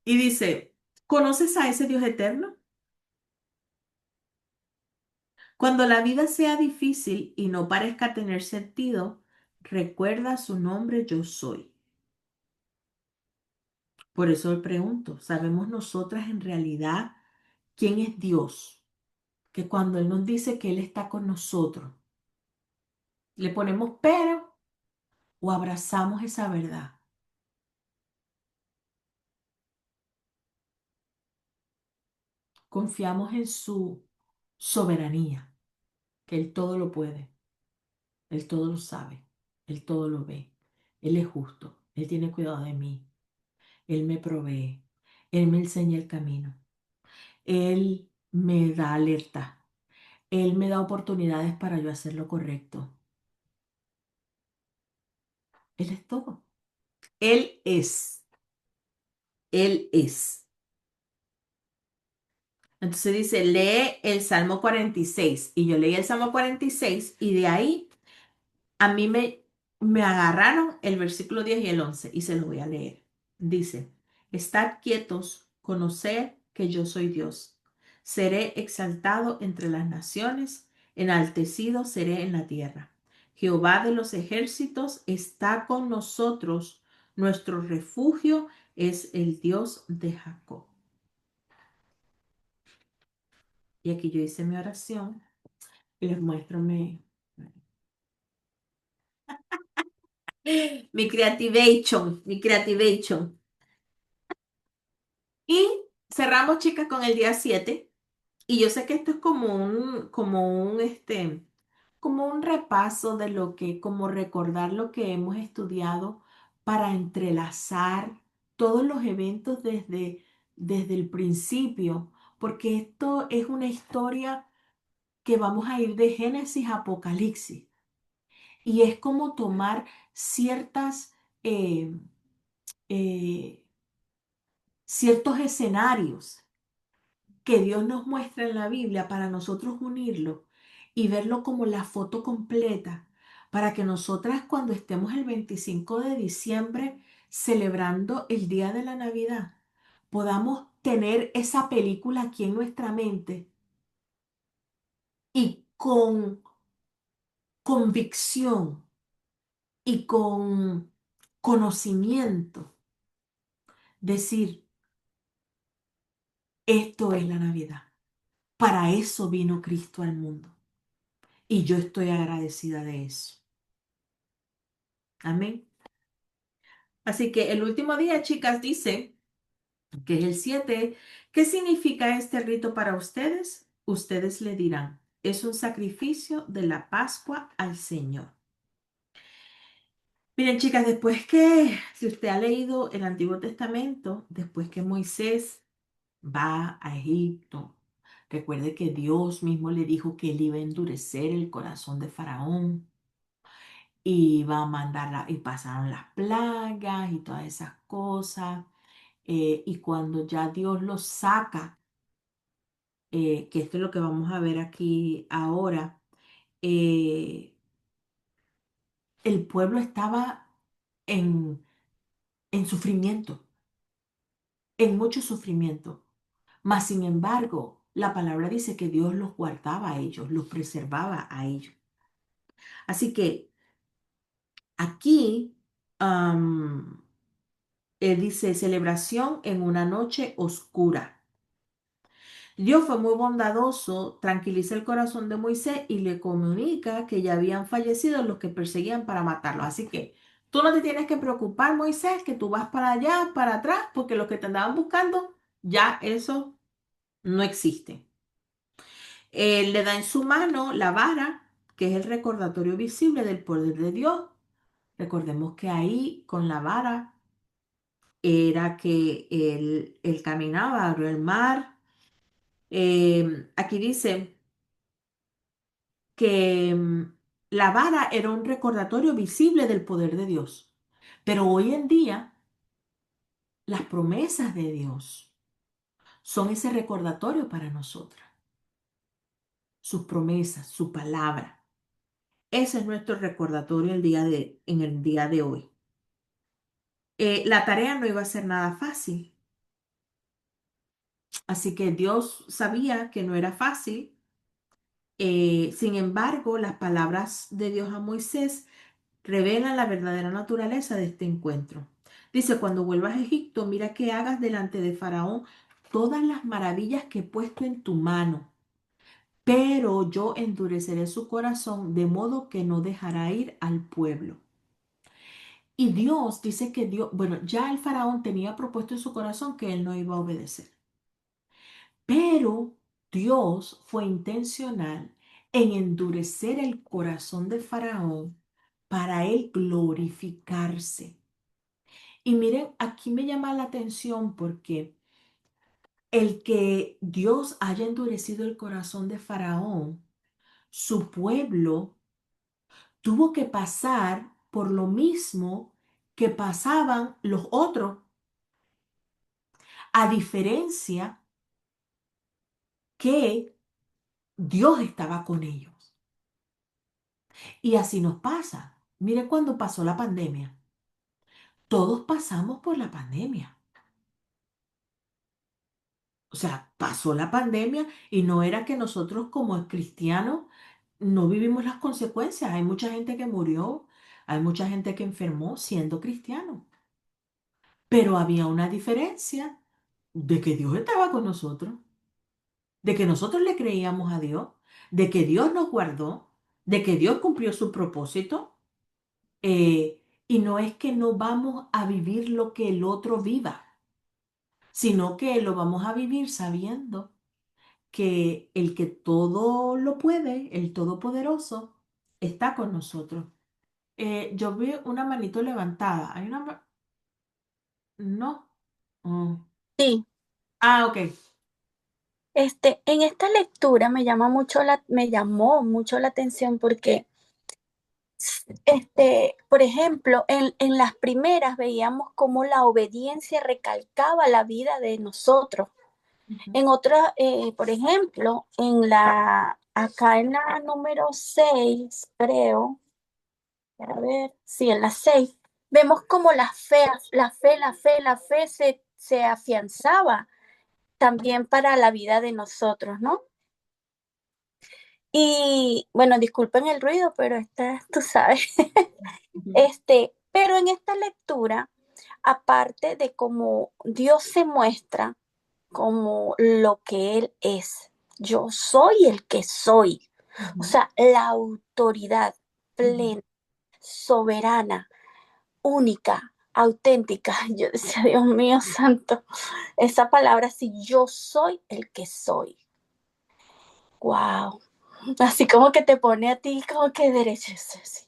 Y dice, ¿conoces a ese Dios eterno? Cuando la vida sea difícil y no parezca tener sentido, recuerda su nombre yo soy. Por eso le pregunto, ¿sabemos nosotras en realidad quién es Dios? Que cuando Él nos dice que Él está con nosotros, ¿le ponemos pero o abrazamos esa verdad? Confiamos en su soberanía, que Él todo lo puede, Él todo lo sabe, Él todo lo ve. Él es justo, Él tiene cuidado de mí, Él me provee, Él me enseña el camino, Él me da alerta, Él me da oportunidades para yo hacer lo correcto. Él es todo. Él es. Él es. Entonces dice, lee el Salmo 46. Y yo leí el Salmo 46 y de ahí a mí me agarraron el versículo 10 y el 11 y se lo voy a leer. Dice, estad quietos, conocer que yo soy Dios. Seré exaltado entre las naciones, enaltecido seré en la tierra. Jehová de los ejércitos está con nosotros. Nuestro refugio es el Dios de Jacob. Y aquí yo hice mi oración y les muestro mi creativation, mi creativation. Y cerramos, chicas, con el día 7. Y yo sé que esto es como un repaso de lo que, como recordar lo que hemos estudiado para entrelazar todos los eventos desde el principio, porque esto es una historia que vamos a ir de Génesis a Apocalipsis. Y es como tomar eh, eh, ciertos escenarios que Dios nos muestra en la Biblia para nosotros unirlo y verlo como la foto completa, para que nosotras cuando estemos el 25 de diciembre celebrando el día de la Navidad, podamos tener esa película aquí en nuestra mente y con convicción y con conocimiento decir, esto es la Navidad. Para eso vino Cristo al mundo. Y yo estoy agradecida de eso. Amén. Así que el último día, chicas, dice que es el 7. ¿Qué significa este rito para ustedes? Ustedes le dirán, es un sacrificio de la Pascua al Señor. Miren, chicas, si usted ha leído el Antiguo Testamento, después que Moisés va a Egipto, recuerde que Dios mismo le dijo que él iba a endurecer el corazón de Faraón y va a mandarla, y pasaron las plagas y todas esas cosas. Y cuando ya Dios los saca, que esto es lo que vamos a ver aquí ahora, eh, el pueblo estaba en, en sufrimiento, en mucho sufrimiento. Mas, sin embargo, la palabra dice que Dios los guardaba a ellos, los preservaba a ellos. Así que aquí él dice celebración en una noche oscura. Dios fue muy bondadoso, tranquiliza el corazón de Moisés y le comunica que ya habían fallecido los que perseguían para matarlo. Así que tú no te tienes que preocupar, Moisés, que tú vas para allá, para atrás, porque los que te andaban buscando, ya eso no existe. Él le da en su mano la vara, que es el recordatorio visible del poder de Dios. Recordemos que ahí con la vara era que él caminaba, abrió el mar. Aquí dice que la vara era un recordatorio visible del poder de Dios. Pero hoy en día, las promesas de Dios son ese recordatorio para nosotras. Sus promesas, su palabra. Ese es nuestro recordatorio en el día de hoy. La tarea no iba a ser nada fácil. Así que Dios sabía que no era fácil. Sin embargo, las palabras de Dios a Moisés revelan la verdadera naturaleza de este encuentro. Dice, cuando vuelvas a Egipto, mira que hagas delante de Faraón todas las maravillas que he puesto en tu mano, pero yo endureceré su corazón de modo que no dejará ir al pueblo. Y Dios dice que bueno, ya el Faraón tenía propuesto en su corazón que él no iba a obedecer. Pero Dios fue intencional en endurecer el corazón de Faraón para Él glorificarse. Y miren, aquí me llama la atención porque el que Dios haya endurecido el corazón de Faraón, su pueblo tuvo que pasar por lo mismo que pasaban los otros, a diferencia que Dios estaba con ellos. Y así nos pasa. Mire cuando pasó la pandemia. Todos pasamos por la pandemia. O sea, pasó la pandemia y no era que nosotros como cristianos no vivimos las consecuencias. Hay mucha gente que murió, hay mucha gente que enfermó siendo cristiano. Pero había una diferencia de que Dios estaba con nosotros, de que nosotros le creíamos a Dios, de que Dios nos guardó, de que Dios cumplió su propósito. Y no es que no vamos a vivir lo que el otro viva, sino que lo vamos a vivir sabiendo que el que todo lo puede, el Todopoderoso, está con nosotros. Yo vi una manito levantada. Hay una... No. Mm. Sí, Ah, ok. en esta lectura me llamó mucho la atención porque, por ejemplo, en las primeras veíamos cómo la obediencia recalcaba la vida de nosotros. Ujú, En otras, por ejemplo, acá en la número 6 creo, a ver, sí, en la 6 vemos como la fe se afianzaba también para la vida de nosotros, ¿no? Y bueno, disculpen el ruido, pero tú sabes, ujú, pero en esta lectura, aparte de cómo Dios se muestra como lo que Él es, yo soy el que soy, o ujú, sea, la autoridad ujú, plena, soberana, única, auténtica. Yo decía, Dios mío santo, esa palabra, si yo soy el que soy. Wow. Así como que te pone a ti como que derecho. Sí, sí,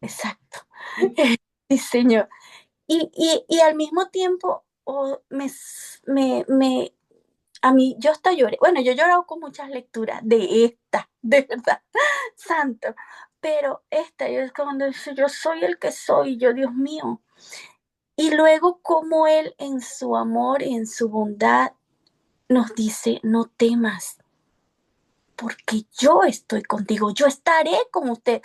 exacto. Sí, señor. Y al mismo tiempo, a mí, yo hasta lloré. Bueno, yo he llorado con muchas lecturas de esta, de verdad, santo. Pero esta, yo es cuando dice, yo soy el que soy, yo, Dios mío. Y luego como Él en su amor y en su bondad nos dice, no temas, porque yo estoy contigo, yo estaré con usted.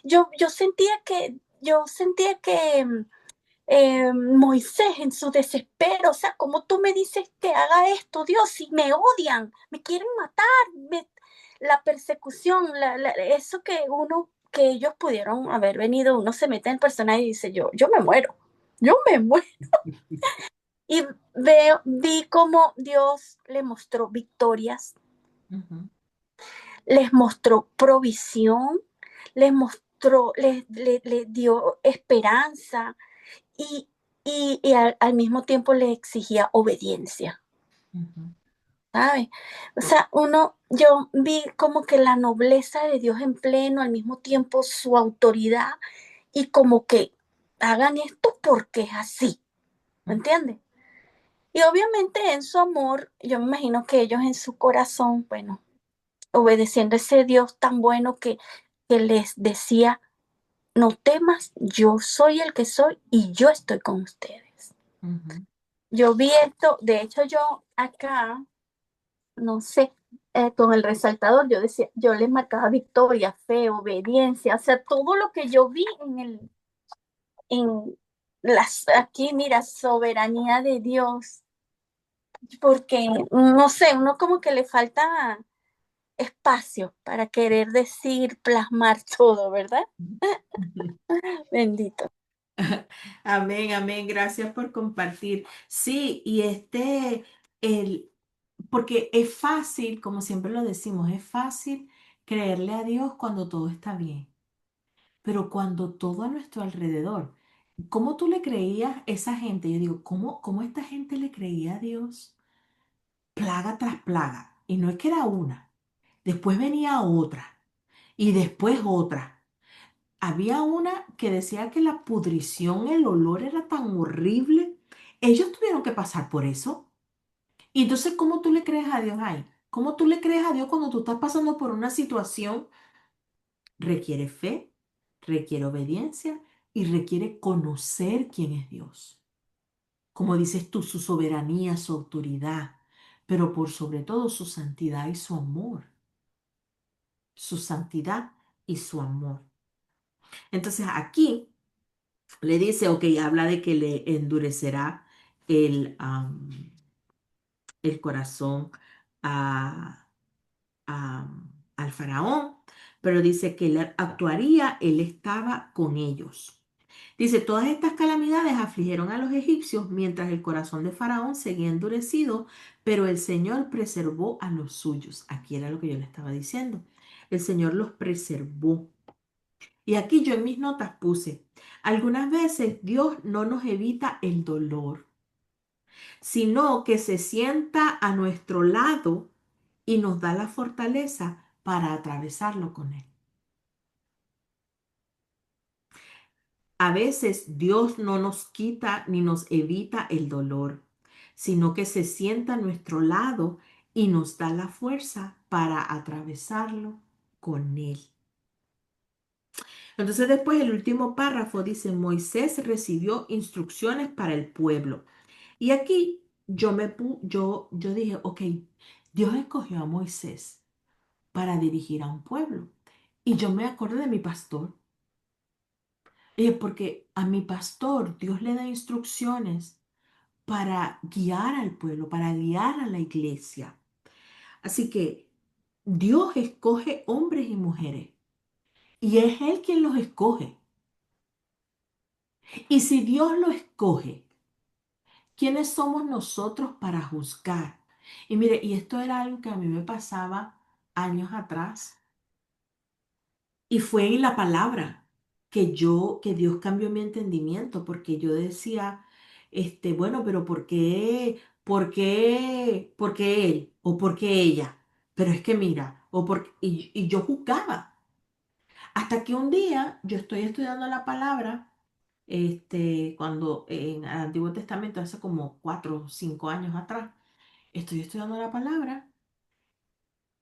Yo sentía que Moisés en su desespero, o sea, como tú me dices que haga esto, Dios, si me odian, me quieren matar, la persecución, eso que ellos pudieron haber venido, uno se mete en el personaje y dice, yo yo me muero. Y vi cómo Dios le mostró victorias, ujú, les mostró provisión, les dio esperanza y, y al mismo tiempo le exigía obediencia, ujú, ¿sabes? O sea, yo vi como que la nobleza de Dios en pleno, al mismo tiempo su autoridad y como que hagan esto porque es así, ¿me ujú, entiendes? Y obviamente en su amor, yo me imagino que ellos en su corazón, bueno, obedeciendo a ese Dios tan bueno que les decía, no temas, yo soy el que soy y yo estoy con ustedes. ujú. Yo vi esto, de hecho yo acá, no sé, con el resaltador, yo decía, yo les marcaba victoria, fe, obediencia, o sea, todo lo que yo vi aquí, mira, soberanía de Dios, porque, no sé, uno como que le falta espacio para querer decir, plasmar todo, ¿verdad? Bendito. Amén, amén. Gracias por compartir. Sí, y el, porque es fácil, como siempre lo decimos, es fácil creerle a Dios cuando todo está bien, pero cuando todo a nuestro alrededor, ¿cómo tú le creías a esa gente? Yo digo, ¿cómo esta gente le creía a Dios? Plaga tras plaga. Y no es que era una, después venía otra y después otra. había una que decía que la pudrición, el olor era tan horrible. Ellos tuvieron que pasar por eso. Y entonces, ¿cómo tú le crees a Dios ahí? ¿Cómo tú le crees a Dios cuando tú estás pasando por una situación? Requiere fe, requiere obediencia y requiere conocer quién es Dios. Como dices tú, su soberanía, su autoridad, pero por sobre todo su santidad y su amor. Su santidad y su amor. Entonces aquí le dice, ok, habla de que le endurecerá el, el corazón a, a- al faraón, pero dice que él actuaría, él estaba con ellos. Dice, todas estas calamidades afligieron a los egipcios mientras el corazón de Faraón seguía endurecido, pero el Señor preservó a los suyos. Aquí era lo que yo le estaba diciendo. El Señor los preservó. Y aquí yo en mis notas puse, algunas veces Dios no nos evita el dolor, sino que se sienta a nuestro lado y nos da la fortaleza para atravesarlo con Él. A veces Dios no nos quita ni nos evita el dolor, sino que se sienta a nuestro lado y nos da la fuerza para atravesarlo con Él. Entonces después el último párrafo dice, Moisés recibió instrucciones para el pueblo. Y aquí yo dije, ok, Dios escogió a Moisés para dirigir a un pueblo. Y yo me acordé de mi pastor. Porque a mi pastor Dios le da instrucciones para guiar al pueblo, para guiar a la iglesia. Así que Dios escoge hombres y mujeres. Y es Él quien los escoge. Y si Dios lo escoge, ¿quiénes somos nosotros para juzgar? Y mire, y esto era algo que a mí me pasaba años atrás. Y fue en la palabra que Dios cambió mi entendimiento, porque yo decía, bueno, pero ¿por qué? ¿Por qué? ¿Por qué él? ¿O por qué ella? Pero es que mira, y yo juzgaba. Hasta que un día yo estoy estudiando la palabra, cuando en el Antiguo Testamento, hace como 4 o 5 años atrás, estoy estudiando la palabra.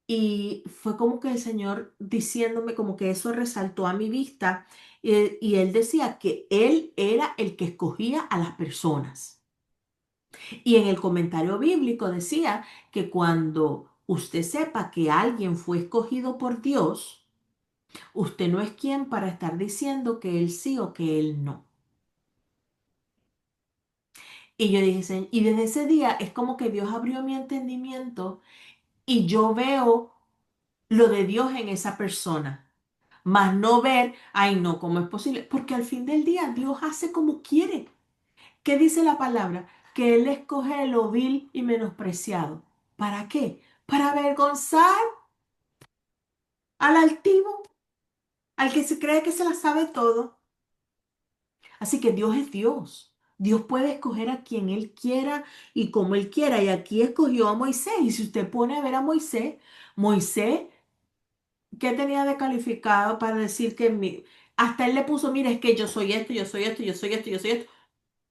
Y fue como que el Señor diciéndome, como que eso resaltó a mi vista, y Él decía que Él era el que escogía a las personas. Y en el comentario bíblico decía que cuando usted sepa que alguien fue escogido por Dios, usted no es quien para estar diciendo que Él sí o que Él no. Y yo dije, y desde ese día es como que Dios abrió mi entendimiento y yo veo lo de Dios en esa persona. Más no ver, ay no, ¿cómo es posible? Porque al fin del día Dios hace como quiere. ¿Qué dice la palabra? Que Él escoge lo vil y menospreciado. ¿Para qué? Para avergonzar al altivo, al que se cree que se la sabe todo. Así que Dios es Dios. Dios puede escoger a quien Él quiera y como Él quiera. Y aquí escogió a Moisés. Y si usted pone a ver a Moisés, Moisés, ¿qué tenía de calificado para decir que hasta él le puso, mira, es que yo soy esto, yo soy esto, yo soy esto, yo soy esto?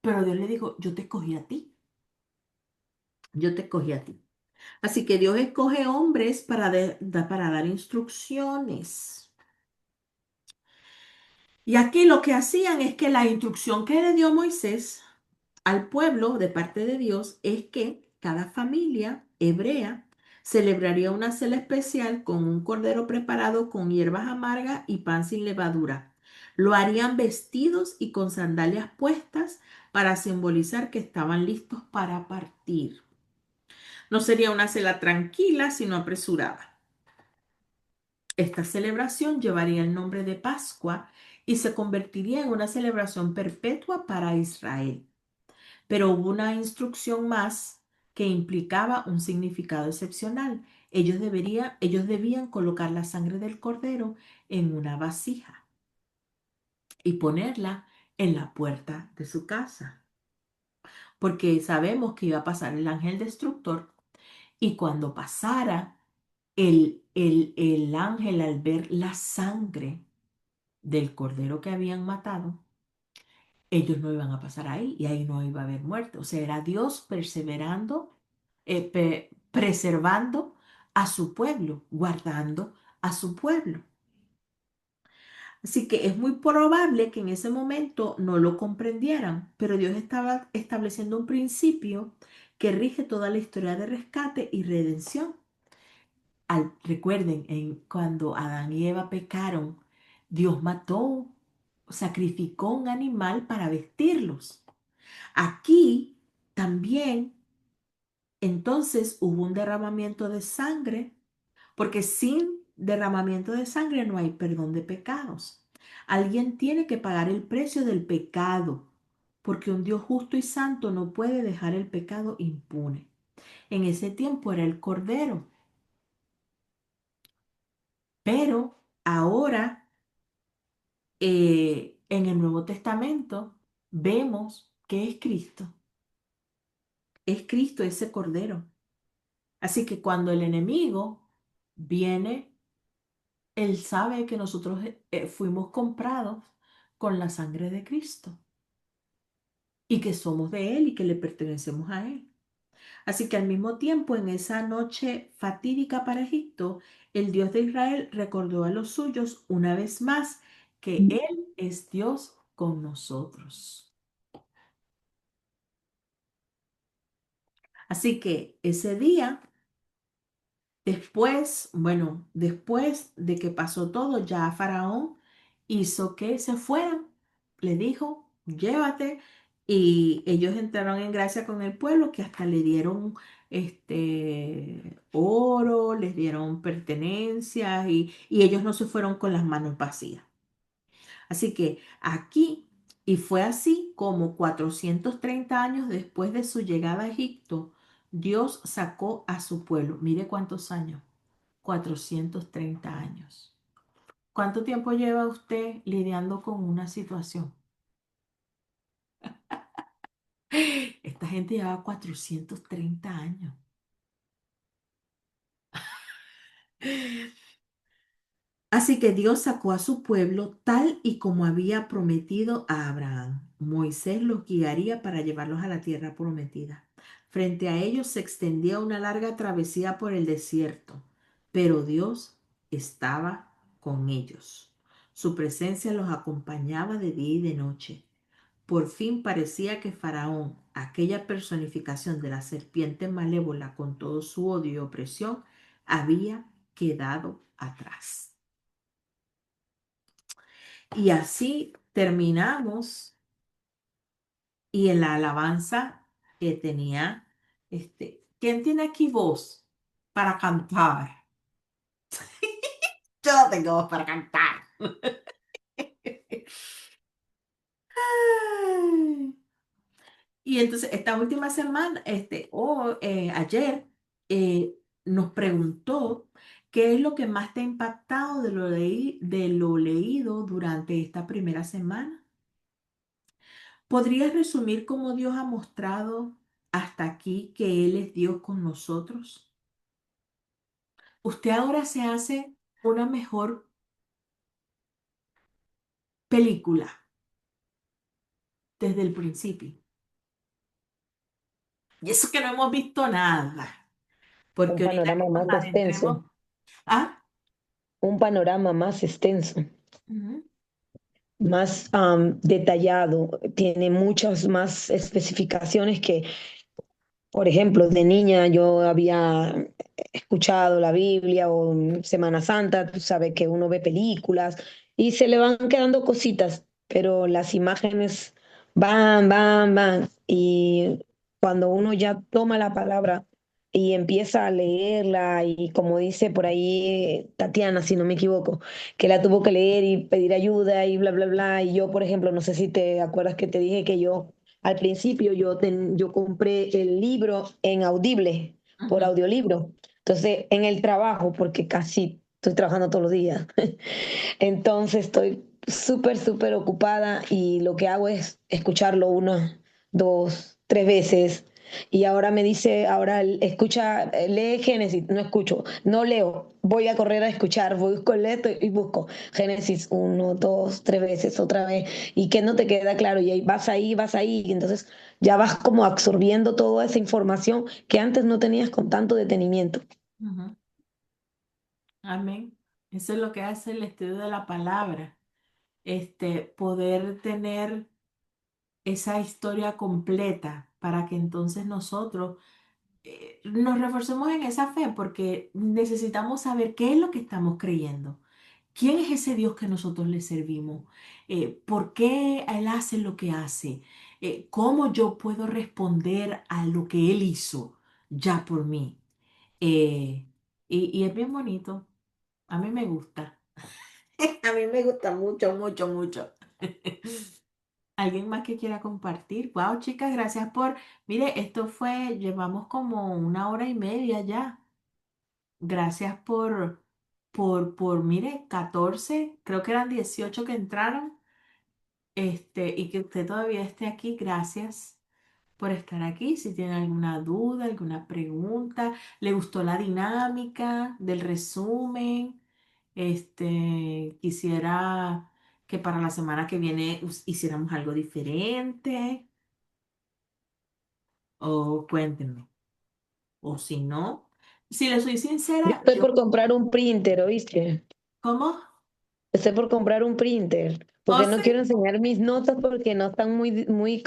Pero Dios le dijo, yo te escogí a ti, yo te escogí a ti. Así que Dios escoge hombres para dar instrucciones. Y aquí lo que hacían es que la instrucción que le dio Moisés al pueblo de parte de Dios es que cada familia hebrea celebraría una cena especial con un cordero preparado con hierbas amargas y pan sin levadura. Lo harían vestidos y con sandalias puestas para simbolizar que estaban listos para partir. No sería una cena tranquila, sino apresurada. Esta celebración llevaría el nombre de Pascua y se convertiría en una celebración perpetua para Israel. Pero hubo una instrucción más que implicaba un significado excepcional. Ellos debían colocar la sangre del cordero en una vasija y ponerla en la puerta de su casa, porque sabemos que iba a pasar el ángel destructor y cuando pasara el ángel al ver la sangre, del cordero que habían matado, ellos no iban a pasar ahí y ahí no iba a haber muerte. O sea, era Dios perseverando, preservando a su pueblo, guardando a su pueblo. Así que es muy probable que en ese momento no lo comprendieran, pero Dios estaba estableciendo un principio que rige toda la historia de rescate y redención. Recuerden, cuando Adán y Eva pecaron, Dios mató, sacrificó un animal para vestirlos. Aquí también, entonces hubo un derramamiento de sangre, porque sin derramamiento de sangre no hay perdón de pecados. Alguien tiene que pagar el precio del pecado, porque un Dios justo y santo no puede dejar el pecado impune. En ese tiempo era el Cordero, pero ahora en el Nuevo Testamento vemos que es Cristo. Es Cristo ese Cordero. Así que cuando el enemigo viene, él sabe que nosotros fuimos comprados con la sangre de Cristo y que somos de Él y que le pertenecemos a Él. Así que al mismo tiempo, en esa noche fatídica para Egipto, el Dios de Israel recordó a los suyos una vez más que Él es Dios con nosotros. Así que ese día, después, bueno, después de que pasó todo, ya Faraón hizo que se fueran. Le dijo, llévate. Y ellos entraron en gracia con el pueblo, que hasta le dieron oro, les dieron pertenencias y ellos no se fueron con las manos vacías. Así que aquí, y fue así como 430 años después de su llegada a Egipto, Dios sacó a su pueblo. Mire cuántos años, 430 años. ¿Cuánto tiempo lleva usted lidiando con una situación? Esta gente lleva 430 años. Así que Dios sacó a su pueblo tal y como había prometido a Abraham. Moisés los guiaría para llevarlos a la tierra prometida. Frente a ellos se extendía una larga travesía por el desierto, pero Dios estaba con ellos. Su presencia los acompañaba de día y de noche. Por fin parecía que Faraón, aquella personificación de la serpiente malévola con todo su odio y opresión, había quedado atrás. Y así terminamos. Y en la alabanza que tenía, ¿quién tiene aquí voz para cantar? Yo no tengo voz para cantar. Ay. Y entonces esta última semana, ayer, nos preguntó qué es lo que más te ha impactado de lo leído durante esta primera semana. ¿Podrías resumir cómo Dios ha mostrado hasta aquí que Él es Dios con nosotros? Usted ahora se hace una mejor película desde el principio. Y eso que no hemos visto nada, Un porque ahorita panorama que nos más extenso, adentremos, ¿ah? un panorama más extenso, Ujú, más detallado, tiene muchas más especificaciones que, por ejemplo, de niña yo había escuchado la Biblia o Semana Santa, tú sabes que uno ve películas y se le van quedando cositas, pero las imágenes van. Y cuando uno ya toma la palabra y empieza a leerla, y como dice por ahí Tatiana, si no me equivoco, que la tuvo que leer y pedir ayuda y bla, bla, bla. Y yo, por ejemplo, no sé si te acuerdas que te dije que yo al principio yo compré el libro en Audible, por ujú. audiolibro. Entonces, en el trabajo, porque casi estoy trabajando todos los días, entonces estoy súper, súper ocupada y lo que hago es escucharlo una, dos, tres veces y ahora me dice, ahora escucha, lee Génesis, no escucho, no leo, voy a correr a escuchar, busco el esto y busco Génesis uno, dos, tres veces, otra vez, y que no te queda claro, y ahí vas ahí, y entonces ya vas como absorbiendo toda esa información que antes no tenías con tanto detenimiento. Ujú. Amén. Eso es lo que hace el estudio de la palabra. Poder tener esa historia completa para que entonces nosotros nos reforcemos en esa fe, porque necesitamos saber qué es lo que estamos creyendo. ¿Quién es ese Dios que nosotros le servimos? ¿Por qué Él hace lo que hace? ¿Cómo yo puedo responder a lo que Él hizo ya por mí? Eh, y es bien bonito. A mí me gusta. A mí me gusta mucho, mucho, mucho. ¿Alguien más que quiera compartir? Wow, chicas, gracias por... Mire, llevamos como 1 hora y media ya. Gracias mire, 14, creo que eran 18 que entraron, y que usted todavía esté aquí. Gracias por estar aquí. Si tiene alguna duda, alguna pregunta, le gustó la dinámica del resumen, quisiera que para la semana que viene hiciéramos algo diferente, o cuéntenme. O si no, si le soy Yo sincera, estoy por comprar un printer, ¿oíste? ¿cómo? Estoy por comprar un printer, ¿Oh, porque no quiero sí? enseñar mis notas porque no están muy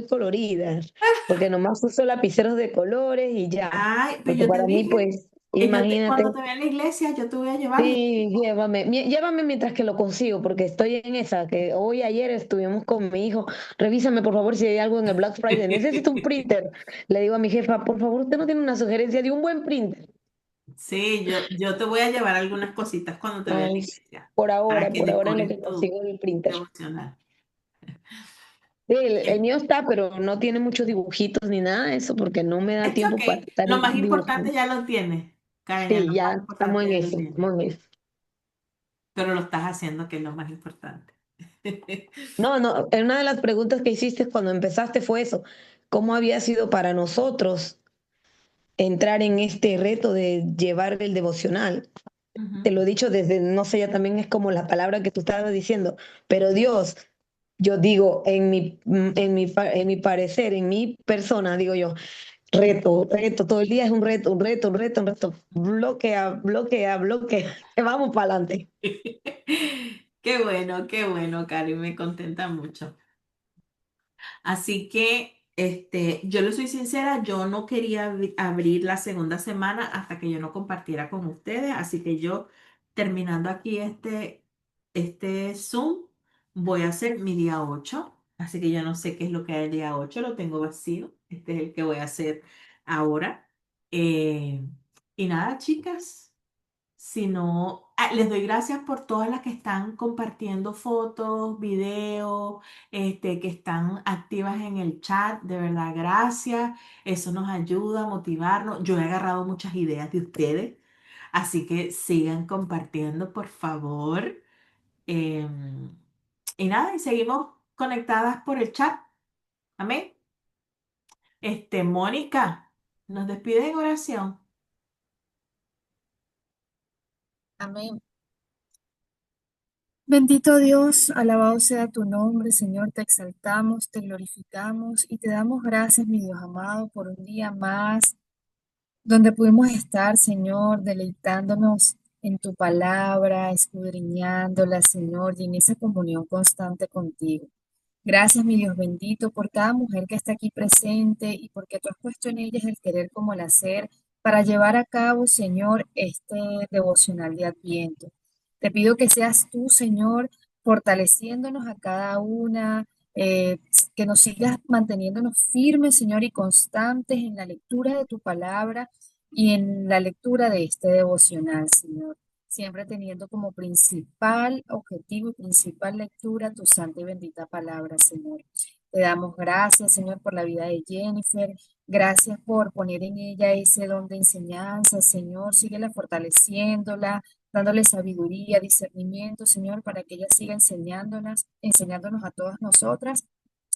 coloridas, porque nomás uso lapiceros de colores y ya, Ay, pues porque yo te para mí, dije, pues, imagínate, cuando te vea en la iglesia, yo te voy a llevar. sí, llévame, llévame mientras que lo consigo, porque estoy en esa, que hoy, ayer estuvimos con mi hijo, revísame por favor si hay algo en el Black Friday, necesito un printer. Le digo a mi jefa, por favor, usted no tiene una sugerencia de un buen printer. Sí, yo te voy a llevar algunas cositas cuando te vea en la Ay, iglesia, para que por ahora en lo decores que tu consigo el printer. devocional. Sí, el Eh, mío está, pero no tiene muchos dibujitos ni nada de eso porque no me da It's tiempo para okay. estar Lo más dibujando. importante ya lo tienes, Karen, Sí, lo más ya estamos importante en ya lo eso, tienes, estamos en eso. pero lo estás haciendo, que es lo más importante. No, no, una de las preguntas que hiciste cuando empezaste fue eso, ¿cómo había sido para nosotros entrar en este reto de llevar el devocional? Te Ujú. lo he dicho desde, no sé, ya también es como la palabra que tú estabas diciendo, pero Dios, yo digo, en mi parecer, en mi persona, digo yo, reto, todo el día es un reto, un reto, un reto, un reto. Bloquea, bloquea, bloquea. Vamos para adelante. Qué bueno, Karen, me contenta mucho. Así que, yo le soy sincera, yo no quería abrir la segunda semana hasta que yo no compartiera con ustedes. Así que yo, terminando aquí este Zoom, voy a hacer mi día 8. Así que yo no sé qué es lo que hay el día 8, lo tengo vacío. Este es el que voy a hacer ahora. Eh, y nada, chicas. Si no, les doy gracias por todas las que están compartiendo fotos, videos, que están activas en el chat. De verdad, gracias. Eso nos ayuda a motivarnos. Yo he agarrado muchas ideas de ustedes, así que sigan compartiendo, por favor. Em, y nada, y seguimos conectadas por el chat. Amén. Mónica, nos despide en oración. Amén. Bendito Dios, alabado sea tu nombre, Señor, te exaltamos, te glorificamos y te damos gracias, mi Dios amado, por un día más donde pudimos estar, Señor, deleitándonos en tu palabra, escudriñándola, Señor, y en esa comunión constante contigo. Gracias, mi Dios bendito, por cada mujer que está aquí presente y porque tú has puesto en ellas el querer como el hacer para llevar a cabo, Señor, este devocional de Adviento. Te pido que seas tú, Señor, fortaleciéndonos a cada una, eh, que nos sigas manteniéndonos firmes, Señor, y constantes en la lectura de tu palabra y en la lectura de este devocional, Señor, siempre teniendo como principal objetivo y principal lectura tu santa y bendita palabra, Señor. Te damos gracias, Señor, por la vida de Jennifer. Gracias por poner en ella ese don de enseñanza, Señor. Síguela fortaleciéndola, dándole sabiduría, discernimiento, Señor, para que ella siga enseñándonos a todas nosotras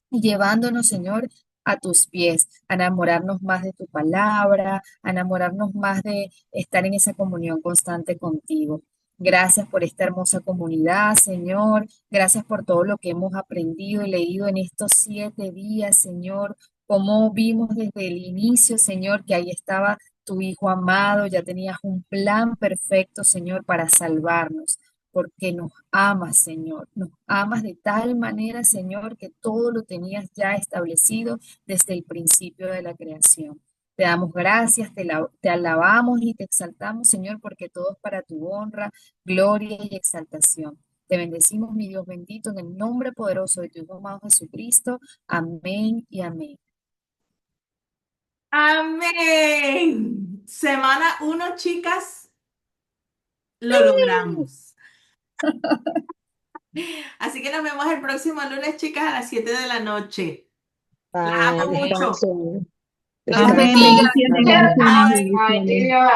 y llevándonos, Señor, a tus pies, a enamorarnos más de tu palabra, a enamorarnos más de estar en esa comunión constante contigo. Gracias por esta hermosa comunidad, Señor. Gracias por todo lo que hemos aprendido y leído en estos 7 días, Señor. Como vimos desde el inicio, Señor, que ahí estaba tu Hijo amado, ya tenías un plan perfecto, Señor, para salvarnos, porque nos amas, Señor. Nos amas de tal manera, Señor, que todo lo tenías ya establecido desde el principio de la creación. Te damos gracias, te alabamos y te exaltamos, Señor, porque todo es para tu honra, gloria y exaltación. Te bendecimos, mi Dios bendito, en el nombre poderoso de tu Hijo amado Jesucristo. Amén y amén. Amén. Semana 1, chicas, lo logramos. Así que nos vemos el próximo lunes, chicas, a las 7 de la noche. Las amo mucho. Descansen. Amén. Descansen. Bendiciones, Bye, bye. bendiciones, bendiciones.